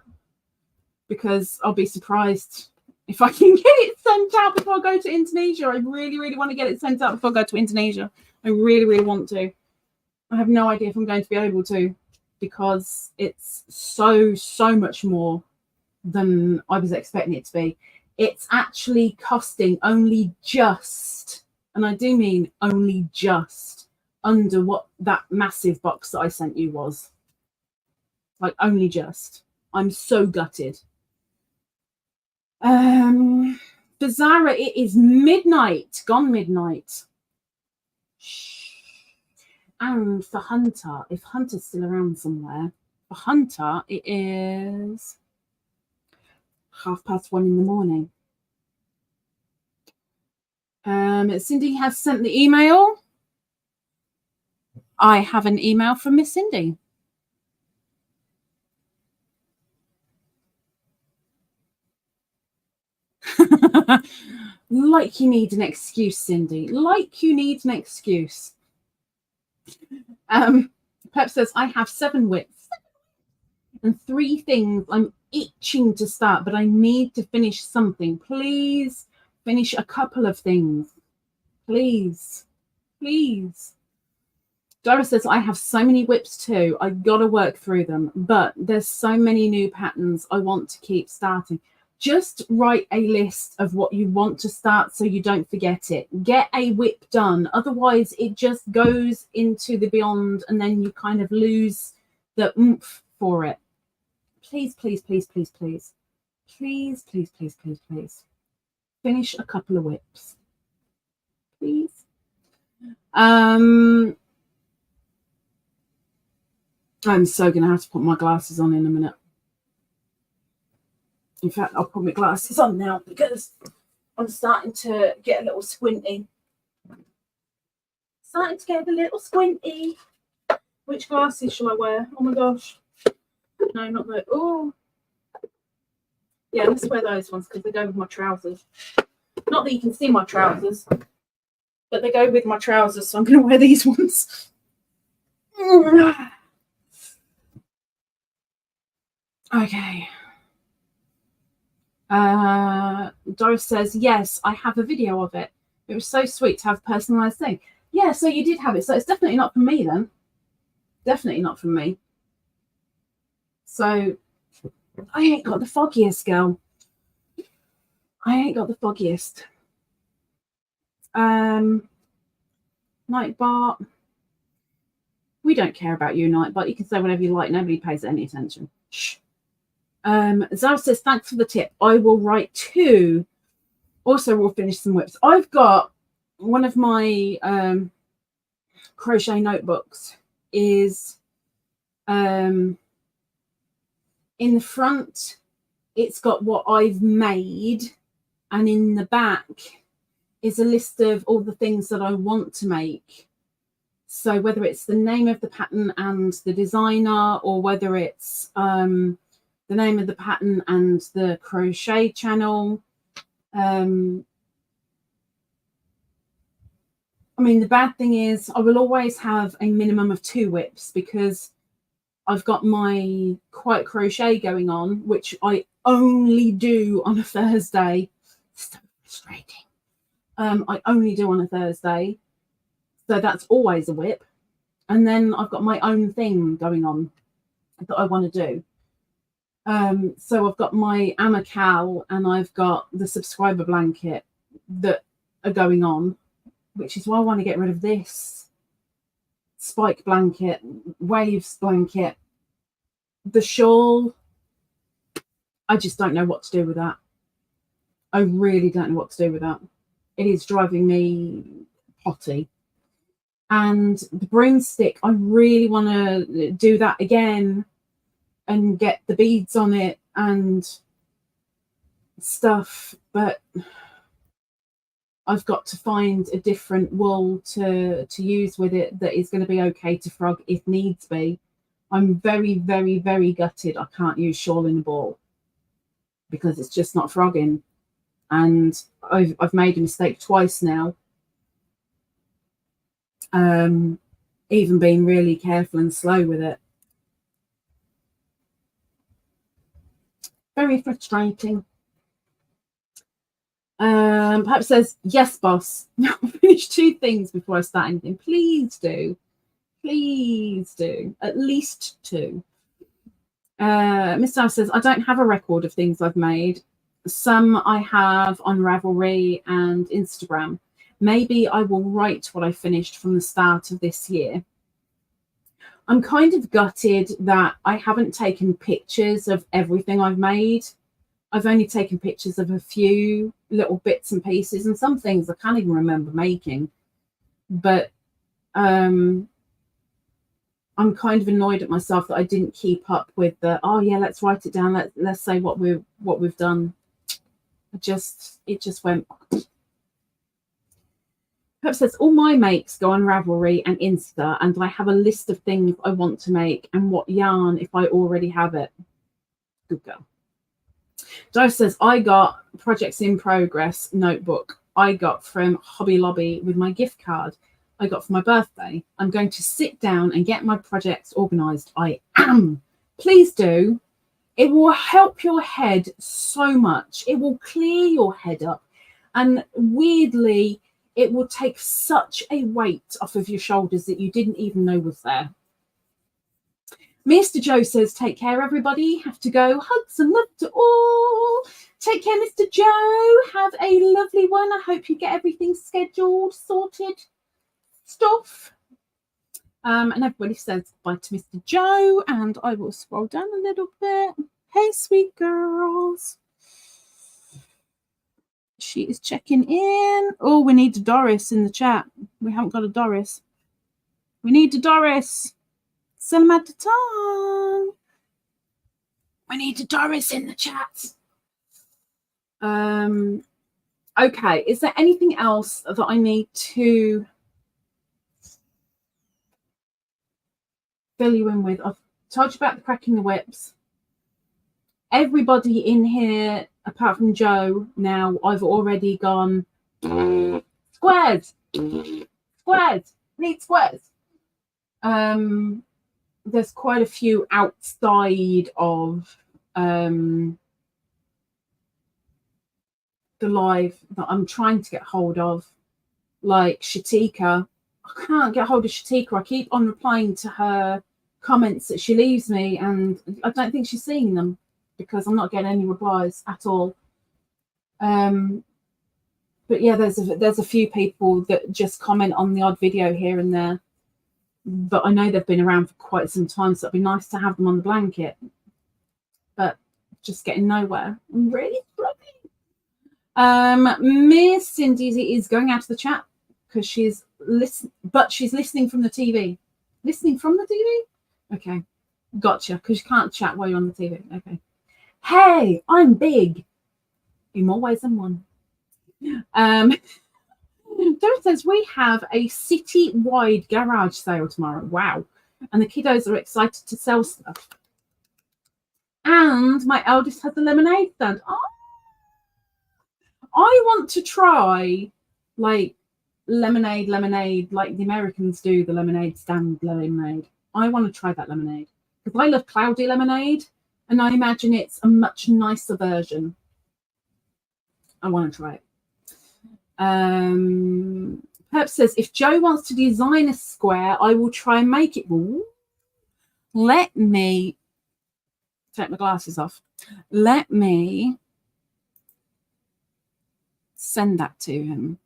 because I'll be surprised if I can get it sent out before I go to Indonesia. I really, really want to get it sent out before I go to Indonesia. I really, really want to. I have no idea if I'm going to be able to, because it's so much more than I was expecting it to be. It's actually costing only just, and I do mean only just, under what that massive box that I sent you was. Like, only just. I'm so gutted. For Zara, it is midnight. Gone midnight. Shh. And for Hunter, if Hunter's still around somewhere, for Hunter, it is 1:30 in the morning. Cindy has sent the email. I have an email from Miss Cindy. Like you need an excuse, Cindy. Like you need an excuse. Pep says, I have 7 whips and 3 things I'm itching to start, but I need to finish something. Please finish a couple of things. Please. Please. Dora says, I have so many whips too. I gotta work through them, but there's so many new patterns I want to keep starting. Just write a list of what you want to start so you don't forget it. Get a whip done. Otherwise, it just goes into the beyond and then you kind of lose the oomph for it. Please, please, please, please, please. Please, please, please, please, please. Finish a couple of whips. Please. I'm so going to have to put my glasses on in a minute. In fact, I'll put my glasses on now because I'm starting to get a little squinty. Starting to get a little squinty. Which glasses shall I wear? Oh my gosh. No, not those. Oh. Yeah, let's wear those ones because they go with my trousers. Not that you can see my trousers, but they go with my trousers, so I'm going to wear these ones. Okay. Doris says, yes, I have a video of it. It was so sweet to have a personalized thing. Yeah, so you did have it. So it's definitely not for me then. Definitely not from me. So I ain't got the foggiest, girl. I ain't got the foggiest. Nightbot. We don't care about you, Nightbot. You can say whatever you like. Nobody pays any attention. Shh. Zara says, thanks for the tip. I will write 2. Also, we'll finish some whips. I've got one of my crochet notebooks is in the front. It's got what I've made, and in the back is a list of all the things that I want to make. So whether it's the name of the pattern and the designer, or whether it's the name of the pattern and the crochet channel. I mean, the bad thing is I will always have a minimum of 2 whips because I've got my quiet crochet going on, which I only do on a Thursday. So frustrating. I only do on a Thursday. So that's always a whip. And then I've got my own thing going on that I want to do. So I've got my Amacal and I've got the subscriber blanket that are going on, which is why I want to get rid of this spike blanket, waves blanket, the shawl. I just don't know what to do with that. I really don't know what to do with that. It is driving me potty. And the broomstick, I really want to do that again and get the beads on it and stuff, but I've got to find a different wool to use with it that is going to be okay to frog if needs be. I'm very, very, very gutted I can't use shawl in a ball because it's just not frogging. And I've made a mistake twice now. Even being really careful and slow with it. Very frustrating. Perhaps says, yes, boss. I'll finish 2 things before I start anything. Please do. Please do. At least 2. Miss.Lisa says, I don't have a record of things I've made. Some I have on Ravelry and Instagram. Maybe I will write what I finished from the start of this year. I'm kind of gutted that I haven't taken pictures of everything I've made. I've only taken pictures of a few little bits and pieces, and some things I can't even remember making. But I'm kind of annoyed at myself that I didn't keep up with the, oh yeah, let's write it down. Let's say what we've done. It just went. Perhaps says, all my makes go on Ravelry and Insta, and I have a list of things I want to make and what yarn if I already have it. Good girl. Dive says, I got Projects in Progress notebook I got from Hobby Lobby with my gift card I got for my birthday. I'm going to sit down and get my projects organised. I am. Please do. It will help your head so much. It will clear your head up. And weirdly, it will take such a weight off of your shoulders that you didn't even know was there. Mr. Joe says, take care, everybody. Have to go. Hugs and love to all. Take care, Mr. Joe. Have a lovely one. I hope you get everything scheduled, sorted, stuff. And everybody says bye to Mr. Joe. And I will scroll down a little bit. Hey, sweet girls. She is checking in. Oh, we need a Doris in the chat. We haven't got a Doris. We need a Doris. Samantha time. We need a Doris in the chat. Okay. Is there anything else that I need to fill you in with? I've told you about the cracking the whips. Everybody in here, apart from Joe, now I've already gone squares. Squares. Need squares. There's quite a few outside of the live that I'm trying to get hold of, like Shatika. I can't get hold of Shatika. I keep on replying to her comments that she leaves me, and I don't think she's seeing them because I'm not getting any replies at all. But yeah, there's a few people that just comment on the odd video here and there, but I know they've been around for quite some time, so it'd be nice to have them on the blanket, but just getting nowhere. I'm really struggling. Miss Cindy is going out of the chat because she's listening from the TV. Listening from the TV? Okay, gotcha, because you can't chat while you're on the TV. Okay. Hey, I'm big in more ways than one. Darren says we have a city-wide garage sale tomorrow. Wow. And the kiddos are excited to sell stuff. And my eldest has a lemonade stand. Oh, I want to try like lemonade, like the Americans do, the lemonade stand lemonade. I want to try that lemonade because I love cloudy lemonade, and I imagine it's a much nicer version. I want to try it. Perp says, if Joe wants to design a square, I will try and make it. Ooh. Let me take my glasses off. Let me send that to him.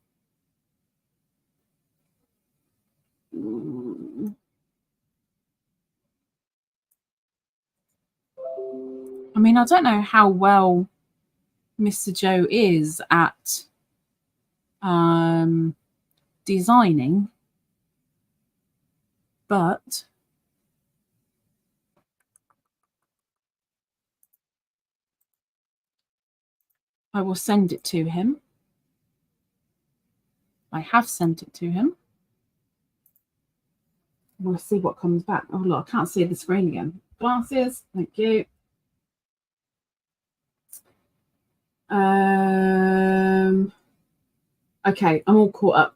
I mean, I don't know how well Mr. Joe is at designing, but I will send it to him. I have sent it to him. We'll see what comes back. Oh, look, I can't see the screen again. Glasses, thank you. Okay, I'm all caught up.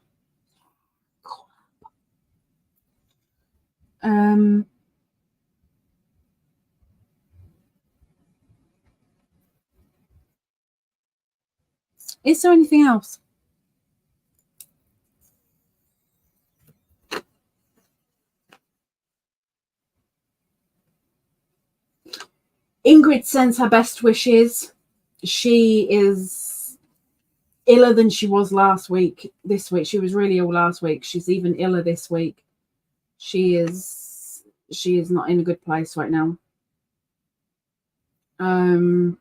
Is there anything else? Ingrid sends her best wishes. She is iller than she was last week. This week, she was really ill last week. She's even iller this week. She is not in a good place right now. I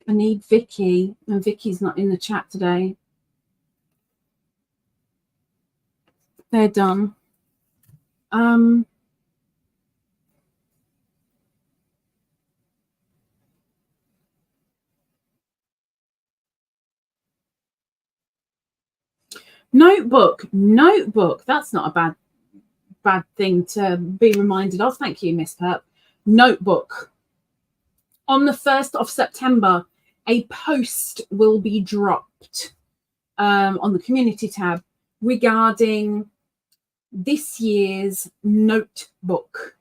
need Vicky, and Vicky's not in the chat today. They're done. Notebook. That's not a bad thing to be reminded of. Thank you, Miss Perp. Notebook. On the 1st of September, a post will be dropped on the community tab regarding this year's notebook.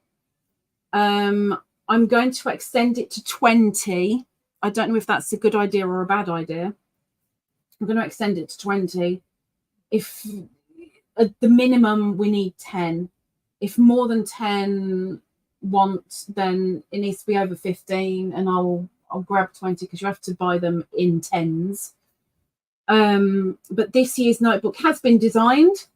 I'm going to extend it to 20. I don't know if that's a good idea or a bad idea. I'm going to extend it to 20. If at the minimum we need 10. If more than 10 want, then it needs to be over 15, and I'll grab 20 because you have to buy them in 10s. But this year's notebook has been designed,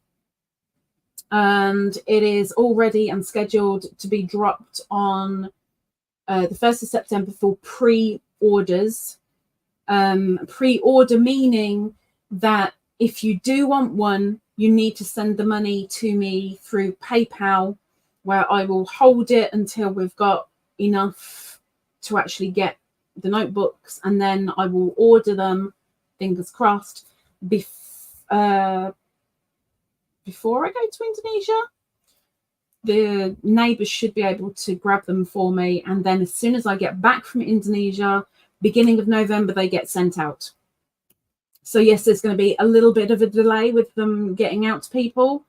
and it is all ready and scheduled to be dropped on the 1st of September for pre-orders. Pre-order meaning that if you do want one, you need to send the money to me through PayPal, where I will hold it until we've got enough to actually get the notebooks, and then I will order them, fingers crossed, before I go to Indonesia. The neighbours should be able to grab them for me, and then as soon as I get back from Indonesia, beginning of November, they get sent out. So yes, there's going to be a little bit of a delay with them getting out to people,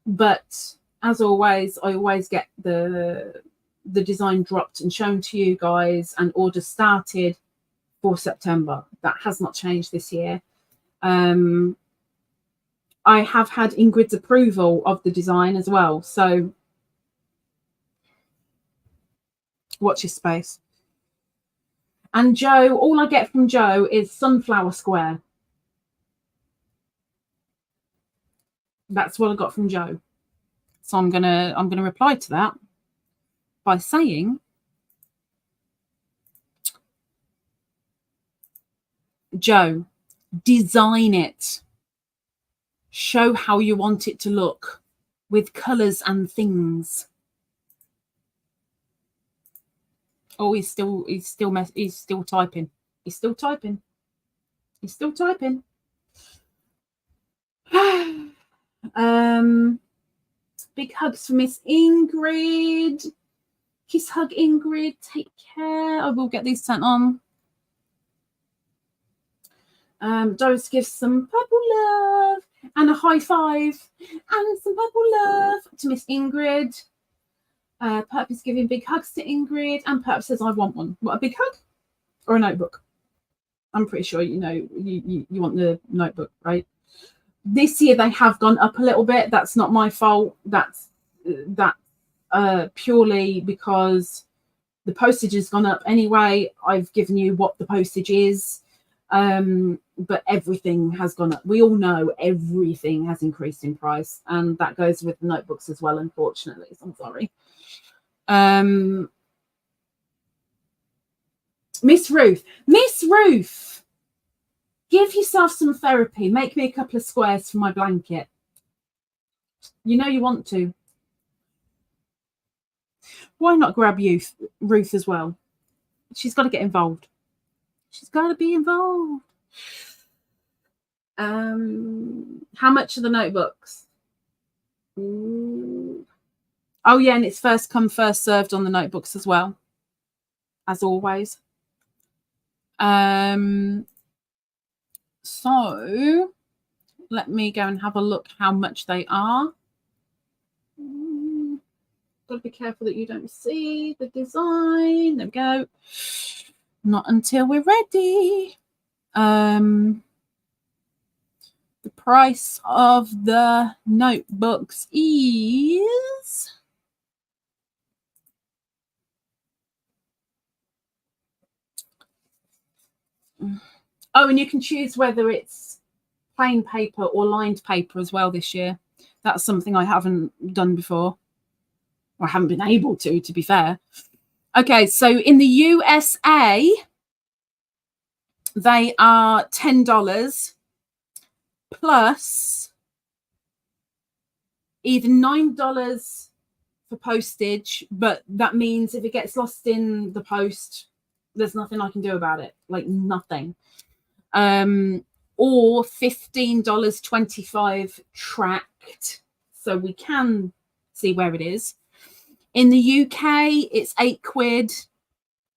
but as always, I always get the design dropped and shown to you guys and orders started for September. That has not changed this year. I have had Ingrid's approval of the design as well. So watch your space. And Joe, all I get from Joe is Sunflower Square. That's what I got from Joe. So I'm gonna reply to that by saying, Joe, design it. Show how you want it to look with colours and things. Oh, he's still typing. He's still typing. He's still typing. Big hugs for Miss Ingrid. Kiss, hug, Ingrid. Take care. I will get these sent on. Doris gives some purple love and a high five and some purple love to Miss Ingrid. Perp is giving big hugs to Ingrid, and Perp says, I want one. What, a big hug or a notebook? I'm pretty sure you know you want the notebook, right? This year they have gone up a little bit. That's not my fault. That's purely because the postage has gone up anyway. I've given you what the postage is, but everything has gone up. We all know everything has increased in price, and that goes with the notebooks as well, unfortunately. So I'm sorry. Miss Ruth, give yourself some therapy. Make me a couple of squares for my blanket. You know you want to. Why not grab Ruth as well? She's got to get involved. She's got to be involved. How much are the notebooks? Ooh. Oh, yeah, and it's first come, first served on the notebooks as well, as always. So let me go and have a look how much they are. Got to be careful that you don't see the design. There we go. Not until we're ready. The price of the notebooks is oh, and you can choose whether it's plain paper or lined paper as well this year. That's something I haven't done before, or I haven't been able to be fair. Okay, so in the USA, they are $10 plus either $9 for postage, but that means if it gets lost in the post, there's nothing I can do about it, like nothing. Or $15.25 tracked, so we can see where it is. In the UK, it's £8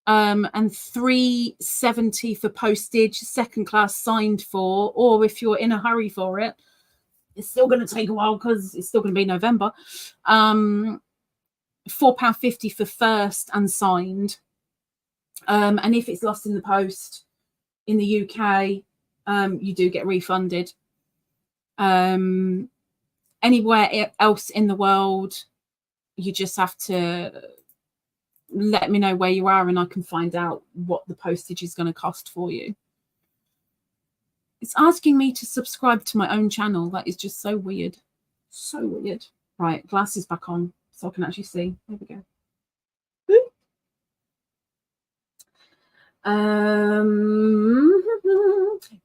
and $3.70 for postage, second class signed for, or if you're in a hurry for it, it's still going to take a while because it's still going to be November. £4.50 for first and signed. And if it's lost in the post in the UK, you do get refunded. Anywhere else in the world, you just have to let me know where you are and I can find out what the postage is going to cost for you. It's asking me to subscribe to my own channel. That is just so weird. So weird. Right, glasses back on so I can actually see. There we go.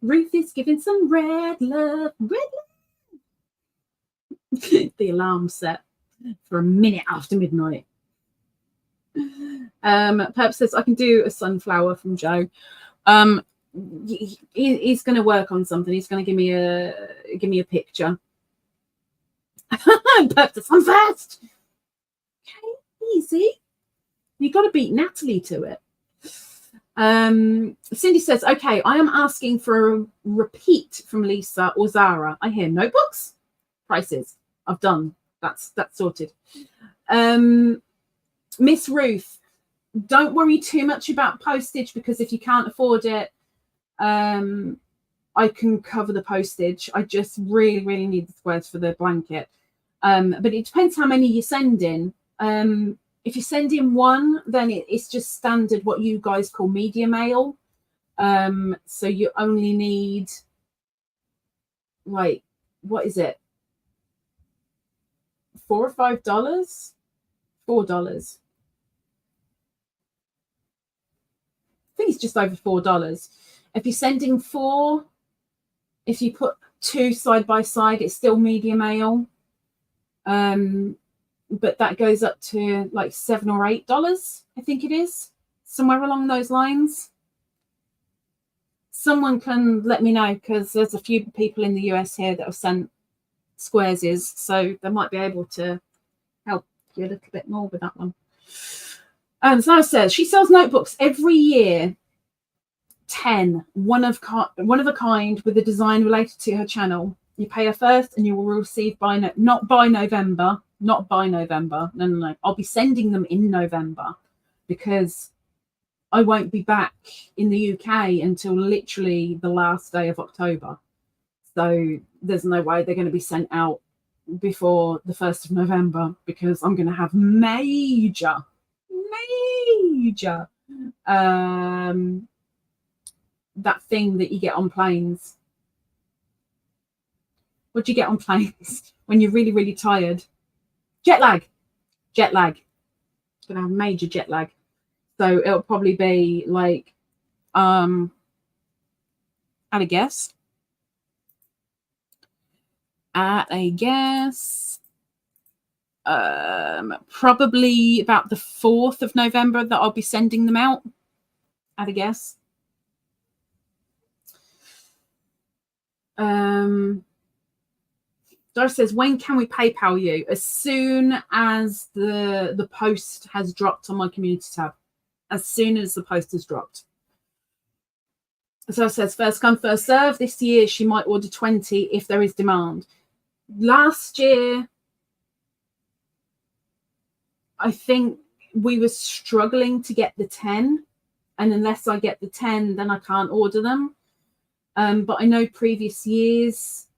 Ruth is giving some red love. Red love. The alarm set for a minute after midnight. Perp says I can do a sunflower from Joe. He's going to work on something. He's going to give me a picture. Perp says I'm fast. Okay, easy. You got to beat Natalie to it. Cindy says, okay, I am asking for a repeat from Lisa or Zara. I hear notebooks, prices. I've done. That's sorted. Miss Ruth, don't worry too much about postage, because if you can't afford it, I can cover the postage. I just really need the squares for the blanket. But it depends how many you send in. If you send in one, then it's just standard what you guys call media mail. So you only need, like, what is it? $4 or $5? $4. I think it's just over $4. If you're sending 4, if you put 2 side by side, it's still media mail. But that goes up to like $7 or $8, I think it is, somewhere along those lines. Someone can let me know, because there's a few people in the US here that have sent squares, so they might be able to help you a little bit more with that one. So it says she sells notebooks every year, 10, one of a kind, with a design related to her channel. You pay her first and you will receive not by November. No. I'll be sending them in November, because I won't be back in the UK until literally the last day of October. So there's no way they're going to be sent out before the 1st of November, because I'm going to have major that thing that you get on planes. What do you get on planes when you're really tired? Jet lag. Gonna have major jet lag. So it'll probably be like, at a guess, probably about the 4th of November that I'll be sending them out, at a guess. Doris says, when can we PayPal you? As soon as the post has dropped on my community tab. As soon as the post has dropped. So it says, first come, first serve. This year she might order 20 if there is demand. Last year, I think we were struggling to get the 10. And unless I get the 10, then I can't order them. But I know previous years,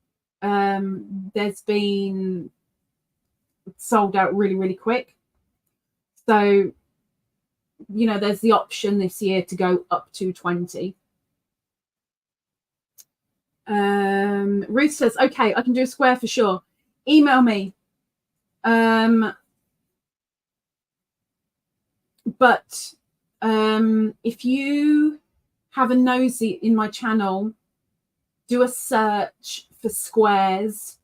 there's been sold out really quick. So, you know, there's the option this year to go up to 20. Ruth says, okay, I can do a square for sure. Email me. But if you have a nosy in my channel, do a search for squares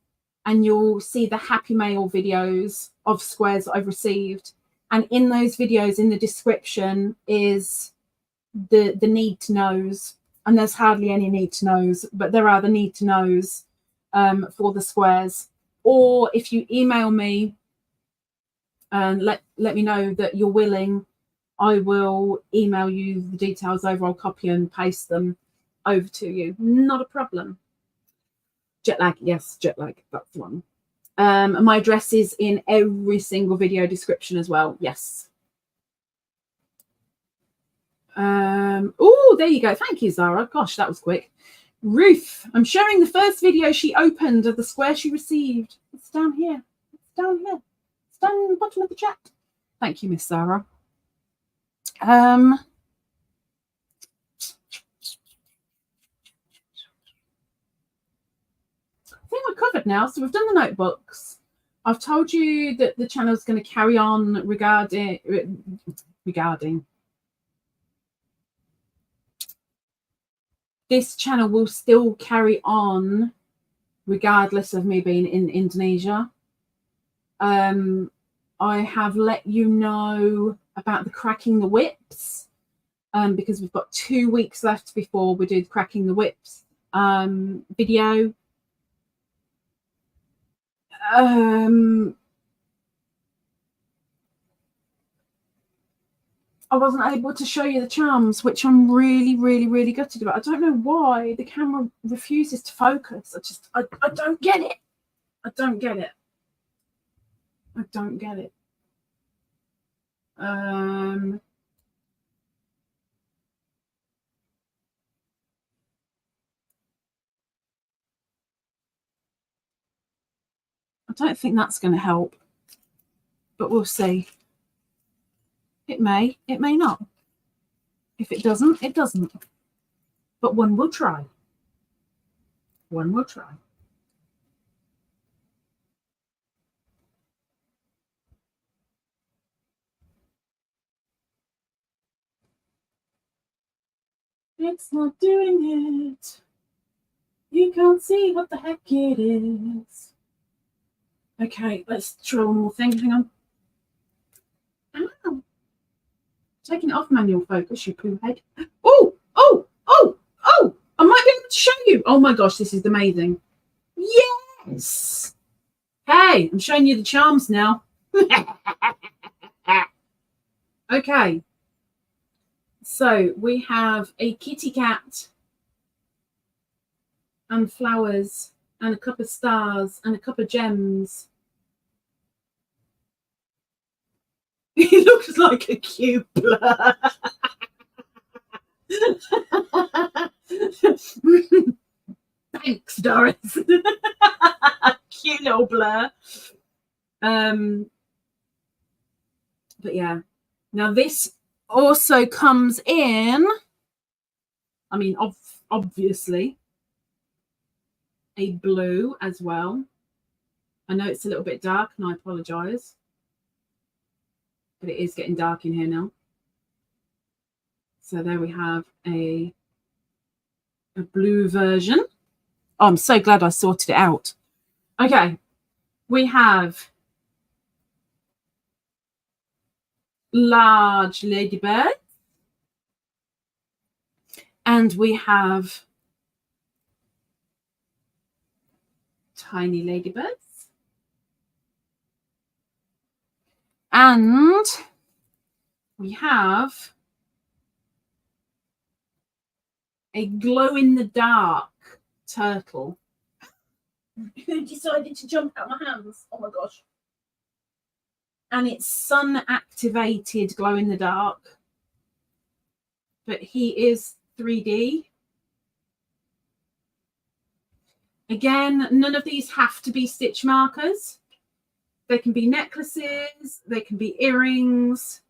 and you'll see the Happy Mail videos of squares that I've received. And in those videos, in the description, is the need to knows. And there's hardly any need to knows, but there are the need to knows for the squares. Or if you email me and let me know that you're willing, I will email you the details over. I'll copy and paste them over to you. Not a problem. Jet lag, yes, jet lag, that's the one. And my address is in every single video description as well. Yes. Oh, there you go. Thank you, Zara. Gosh, that was quick. Ruth, I'm sharing the first video she opened of the square she received. It's down here. It's down here. It's down in the bottom of the chat. Thank you, Miss Zara. I think we're covered now. So we've done the notebooks. I've told you that the channel is going to carry on regarding this channel will still carry on regardless of me being in Indonesia. I have let you know about the cracking the whips because we've got 2 weeks left before we do the cracking the whips video. I wasn't able to show you the charms, which I'm really gutted about. I don't know why the camera refuses to focus. I don't get it. I don't get it. don't think that's going to help, but we'll see. It may not. If it doesn't, it doesn't. But one will try. One will try. It's not doing it. You can't see what the heck it is. Okay, let's try one more thing. Hang on. Ow. Taking it off manual focus, you poo head. Oh! I might be able to show you. Oh my gosh, this is amazing. Yes! Hey, I'm showing you the charms now. Okay. So we have a kitty cat and flowers and a cup of stars and a cup of gems. He looks like a cute blur. Thanks, Doris. Cute little blur. But yeah. Now this also comes in, I mean, obviously, a blue as well. I know it's a little bit dark and I apologise, but it is getting dark in here now. So there we have a blue version. Oh, I'm so glad I sorted it out. Okay, we have large ladybird, and we have tiny ladybirds, and we have a glow-in-the-dark turtle. Who decided to jump out my hands? Oh my gosh. And it's sun-activated glow-in-the-dark. But he is 3D. Again, none of these have to be stitch markers. They can be necklaces, they can be earrings,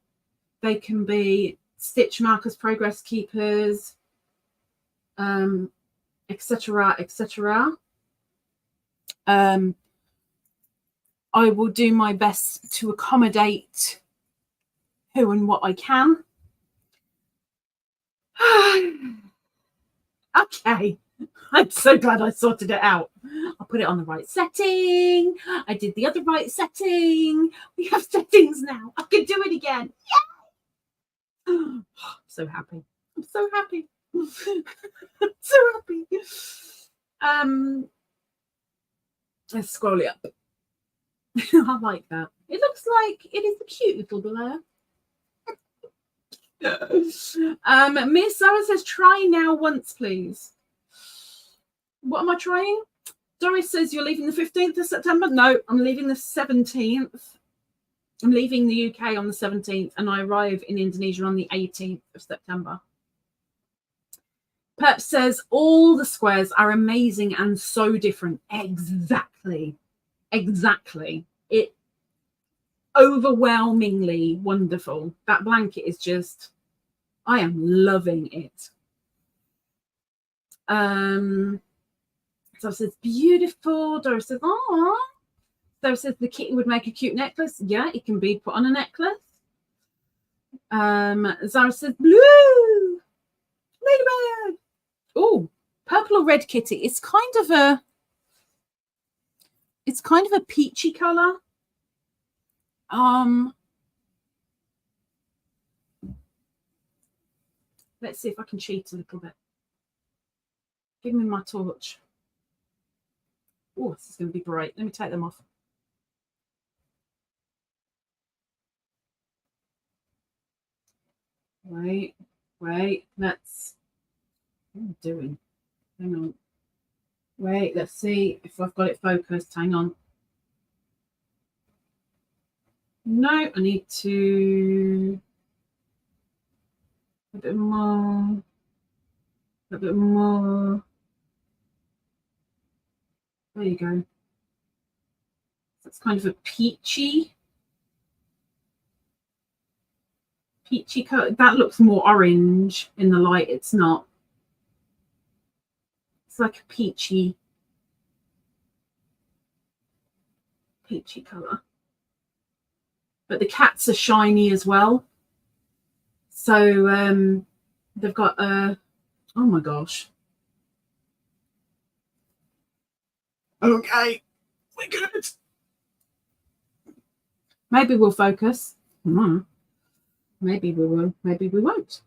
they can be stitch markers, progress keepers, etc., etc. I will do my best to accommodate who and what I can. Okay, I'm so glad I sorted it out. I'll put it on the right setting. I did the other right setting. We have settings now. I can do it again. Yay! I'm so happy. I'm so happy. I'm so happy. Let's scroll it up. I like that. It looks like it is a cute little blur. Miss Sarah says, try now once, please. What am I trying? Doris says, you're leaving the 15th of September? No, I'm leaving the 17th. I'm leaving the UK on the 17th, and I arrive in Indonesia on the 18th of September. Perp says, all the squares are amazing and so different. Exactly. Exactly. It overwhelmingly wonderful. That blanket is just, I am loving it. So it says beautiful. Doris says, oh. So it says the kitty would make a cute necklace. Yeah, it can be put on a necklace. Zara says blue. Ladybird. Oh, purple or red kitty. It's kind of a peachy color. Let's see if I can cheat a little bit. Give me my torch. Oh, this is going to be bright. Let me take them off. Wait, let's, what am I doing? Hang on. Wait, let's see if I've got it focused. Hang on. No, I need to a bit more. There you go. It's kind of a peachy color. That looks more orange in the light. It's not. It's like a peachy color. But the cats are shiny as well. So they've got a, oh my gosh. Okay, we're good. Maybe we'll focus. Maybe we will, maybe we won't.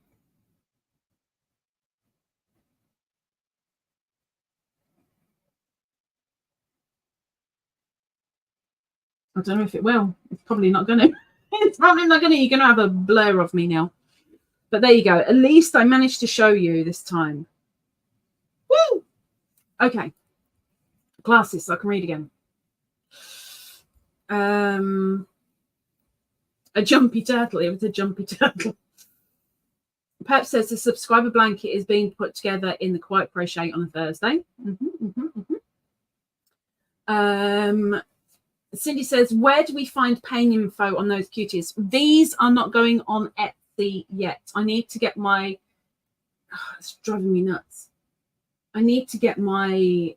I don't know if it will. It's probably not going to. It's probably not going to. You're going to have a blur of me now. But there you go. At least I managed to show you this time. Woo! Okay. Glasses so I can read again. A jumpy turtle. It was a jumpy turtle. Pep says the subscriber blanket is being put together in the Quiet Crochet on a Thursday. Cindy says, where do we find pain info on those cuties? These are not going on Etsy yet. I need to get my, it's driving me nuts. I need to get my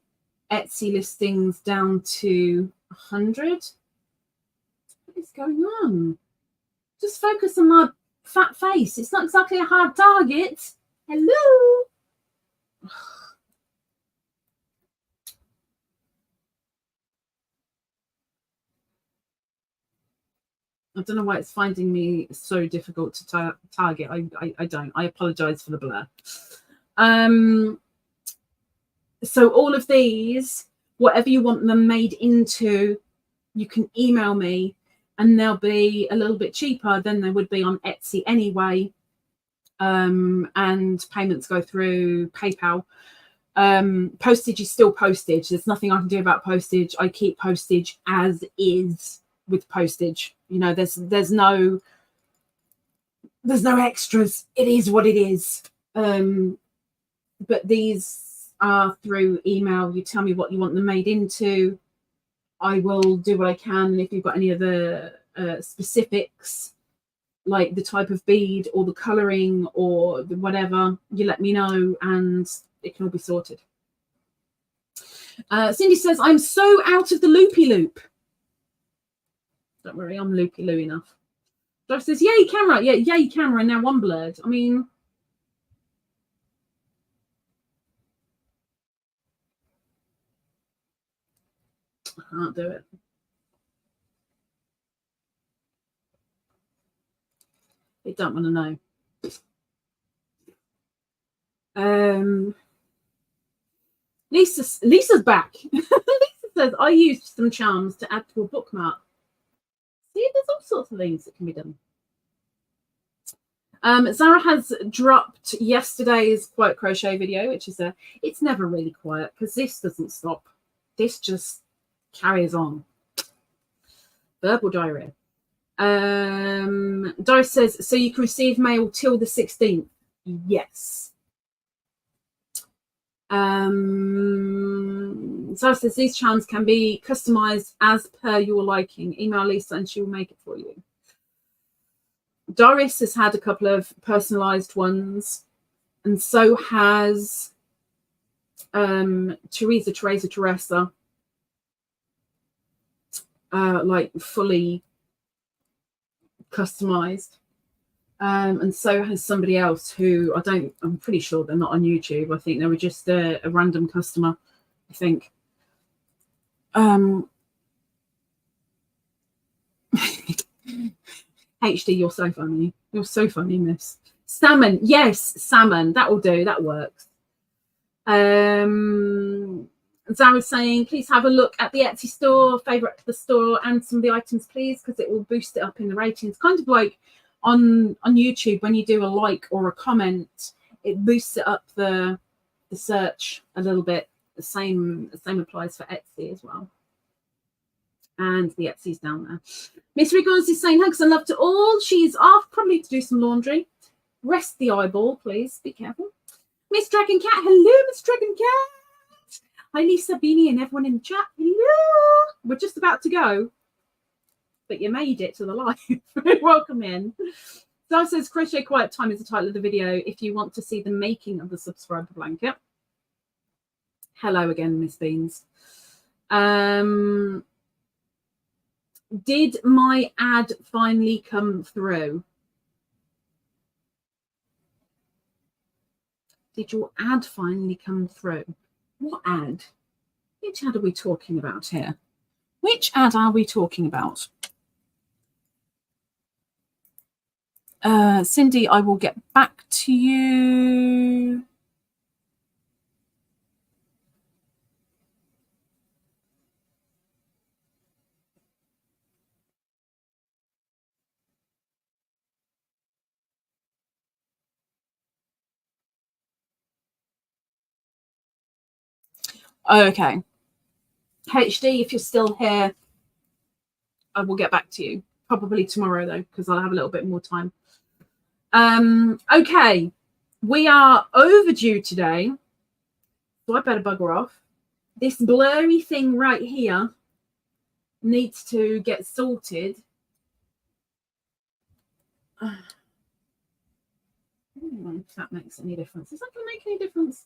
Etsy listings down to 100. What is going on? Just focus on my fat face. It's not exactly a hard target. Hello. I don't know why it's finding me so difficult to target. I don't. I apologize for the blur. So all of these, whatever you want them made into, you can email me and they'll be a little bit cheaper than they would be on Etsy anyway. And payments go through PayPal. Postage is still postage. There's nothing I can do about postage. I keep postage as is with postage. You know, there's no extras. It is what it is. But these are through email. You tell me what you want them made into. I will do what I can. And if you've got any other specifics, like the type of bead or the colouring or the whatever, you let me know and it can all be sorted. Cindy says, I'm so out of the loopy loop. Don't worry, I'm loopy-loo enough. Josh says, yay, camera. Yeah, yay, camera. And now one blurred. I mean, I can't do it. They don't want to know. Lisa's back. Lisa says, I used some charms to add to a bookmark. See, there's all sorts of things that can be done. Zara has dropped yesterday's Quiet Crochet video, which is it's never really quiet because this doesn't stop. This just carries on. Verbal diarrhea. Doris says, so you can receive mail till the 16th. Yes. Zara says these charms can be customized as per your liking. Email Lisa and she will make it for you. Doris has had a couple of personalized ones, and so has Teresa, like fully customized. And so has somebody else who I'm pretty sure they're not on YouTube. I think they were just a random customer, I think. HD, you're so funny. You're so funny, miss. Salmon. Yes, salmon. That will do. That works. Zara's saying, please have a look at the Etsy store, favourite the store, and some of the items, please, because it will boost it up in the ratings. Kind of like on YouTube, when you do a like or a comment, it boosts it up the search a little bit. The same applies for Etsy as well. And the Etsy's down there. Miss Riggles is saying hugs and love to all. She's off probably to do some laundry. Rest the eyeball, please. Be careful. Miss Dragon Cat. Hello, Miss Dragon Cat. Hi, Lisa, Beanie, and everyone in the chat. Hello. We're just about to go, but you made it to the live. Welcome in. So says Crochet Quiet Time is the title of the video if you want to see the making of the subscriber blanket. Hello again, Miss Beans. Did my ad finally come through? Did your ad finally come through? What ad? Which ad are we talking about here? Which ad are we talking about? Cindy, I will get back to you. Okay. HD, if you're still here, I will get back to you. Probably tomorrow, though, because I'll have a little bit more time. Okay. We are overdue today, so I better bugger off. This blurry thing right here needs to get sorted. If that makes any difference. Is that going to make any difference?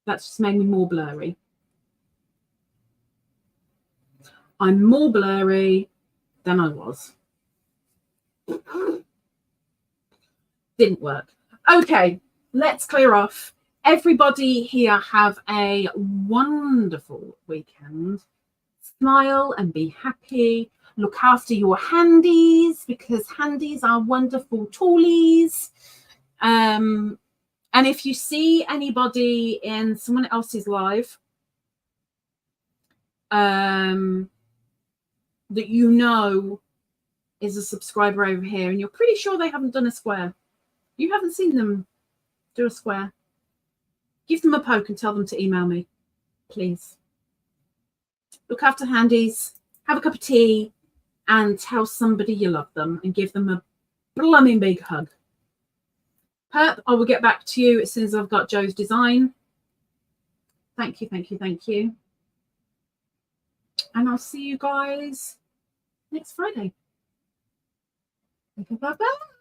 That's just made me more blurry. I'm more blurry than I was. Didn't work. Okay, let's clear off. Everybody here have a wonderful weekend. Smile and be happy. Look after your handies because handies are wonderful toolies. And if you see anybody in someone else's live that you know is a subscriber over here and you're pretty sure they haven't done a square, you haven't seen them do a square, give them a poke and tell them to email me, please. Look after handies, have a cup of tea, and tell somebody you love them and give them a blooming big hug. Perp, I will get back to you as soon as I've got Joe's design. Thank you, thank you, thank you. And I'll see you guys next Friday. Bye-bye.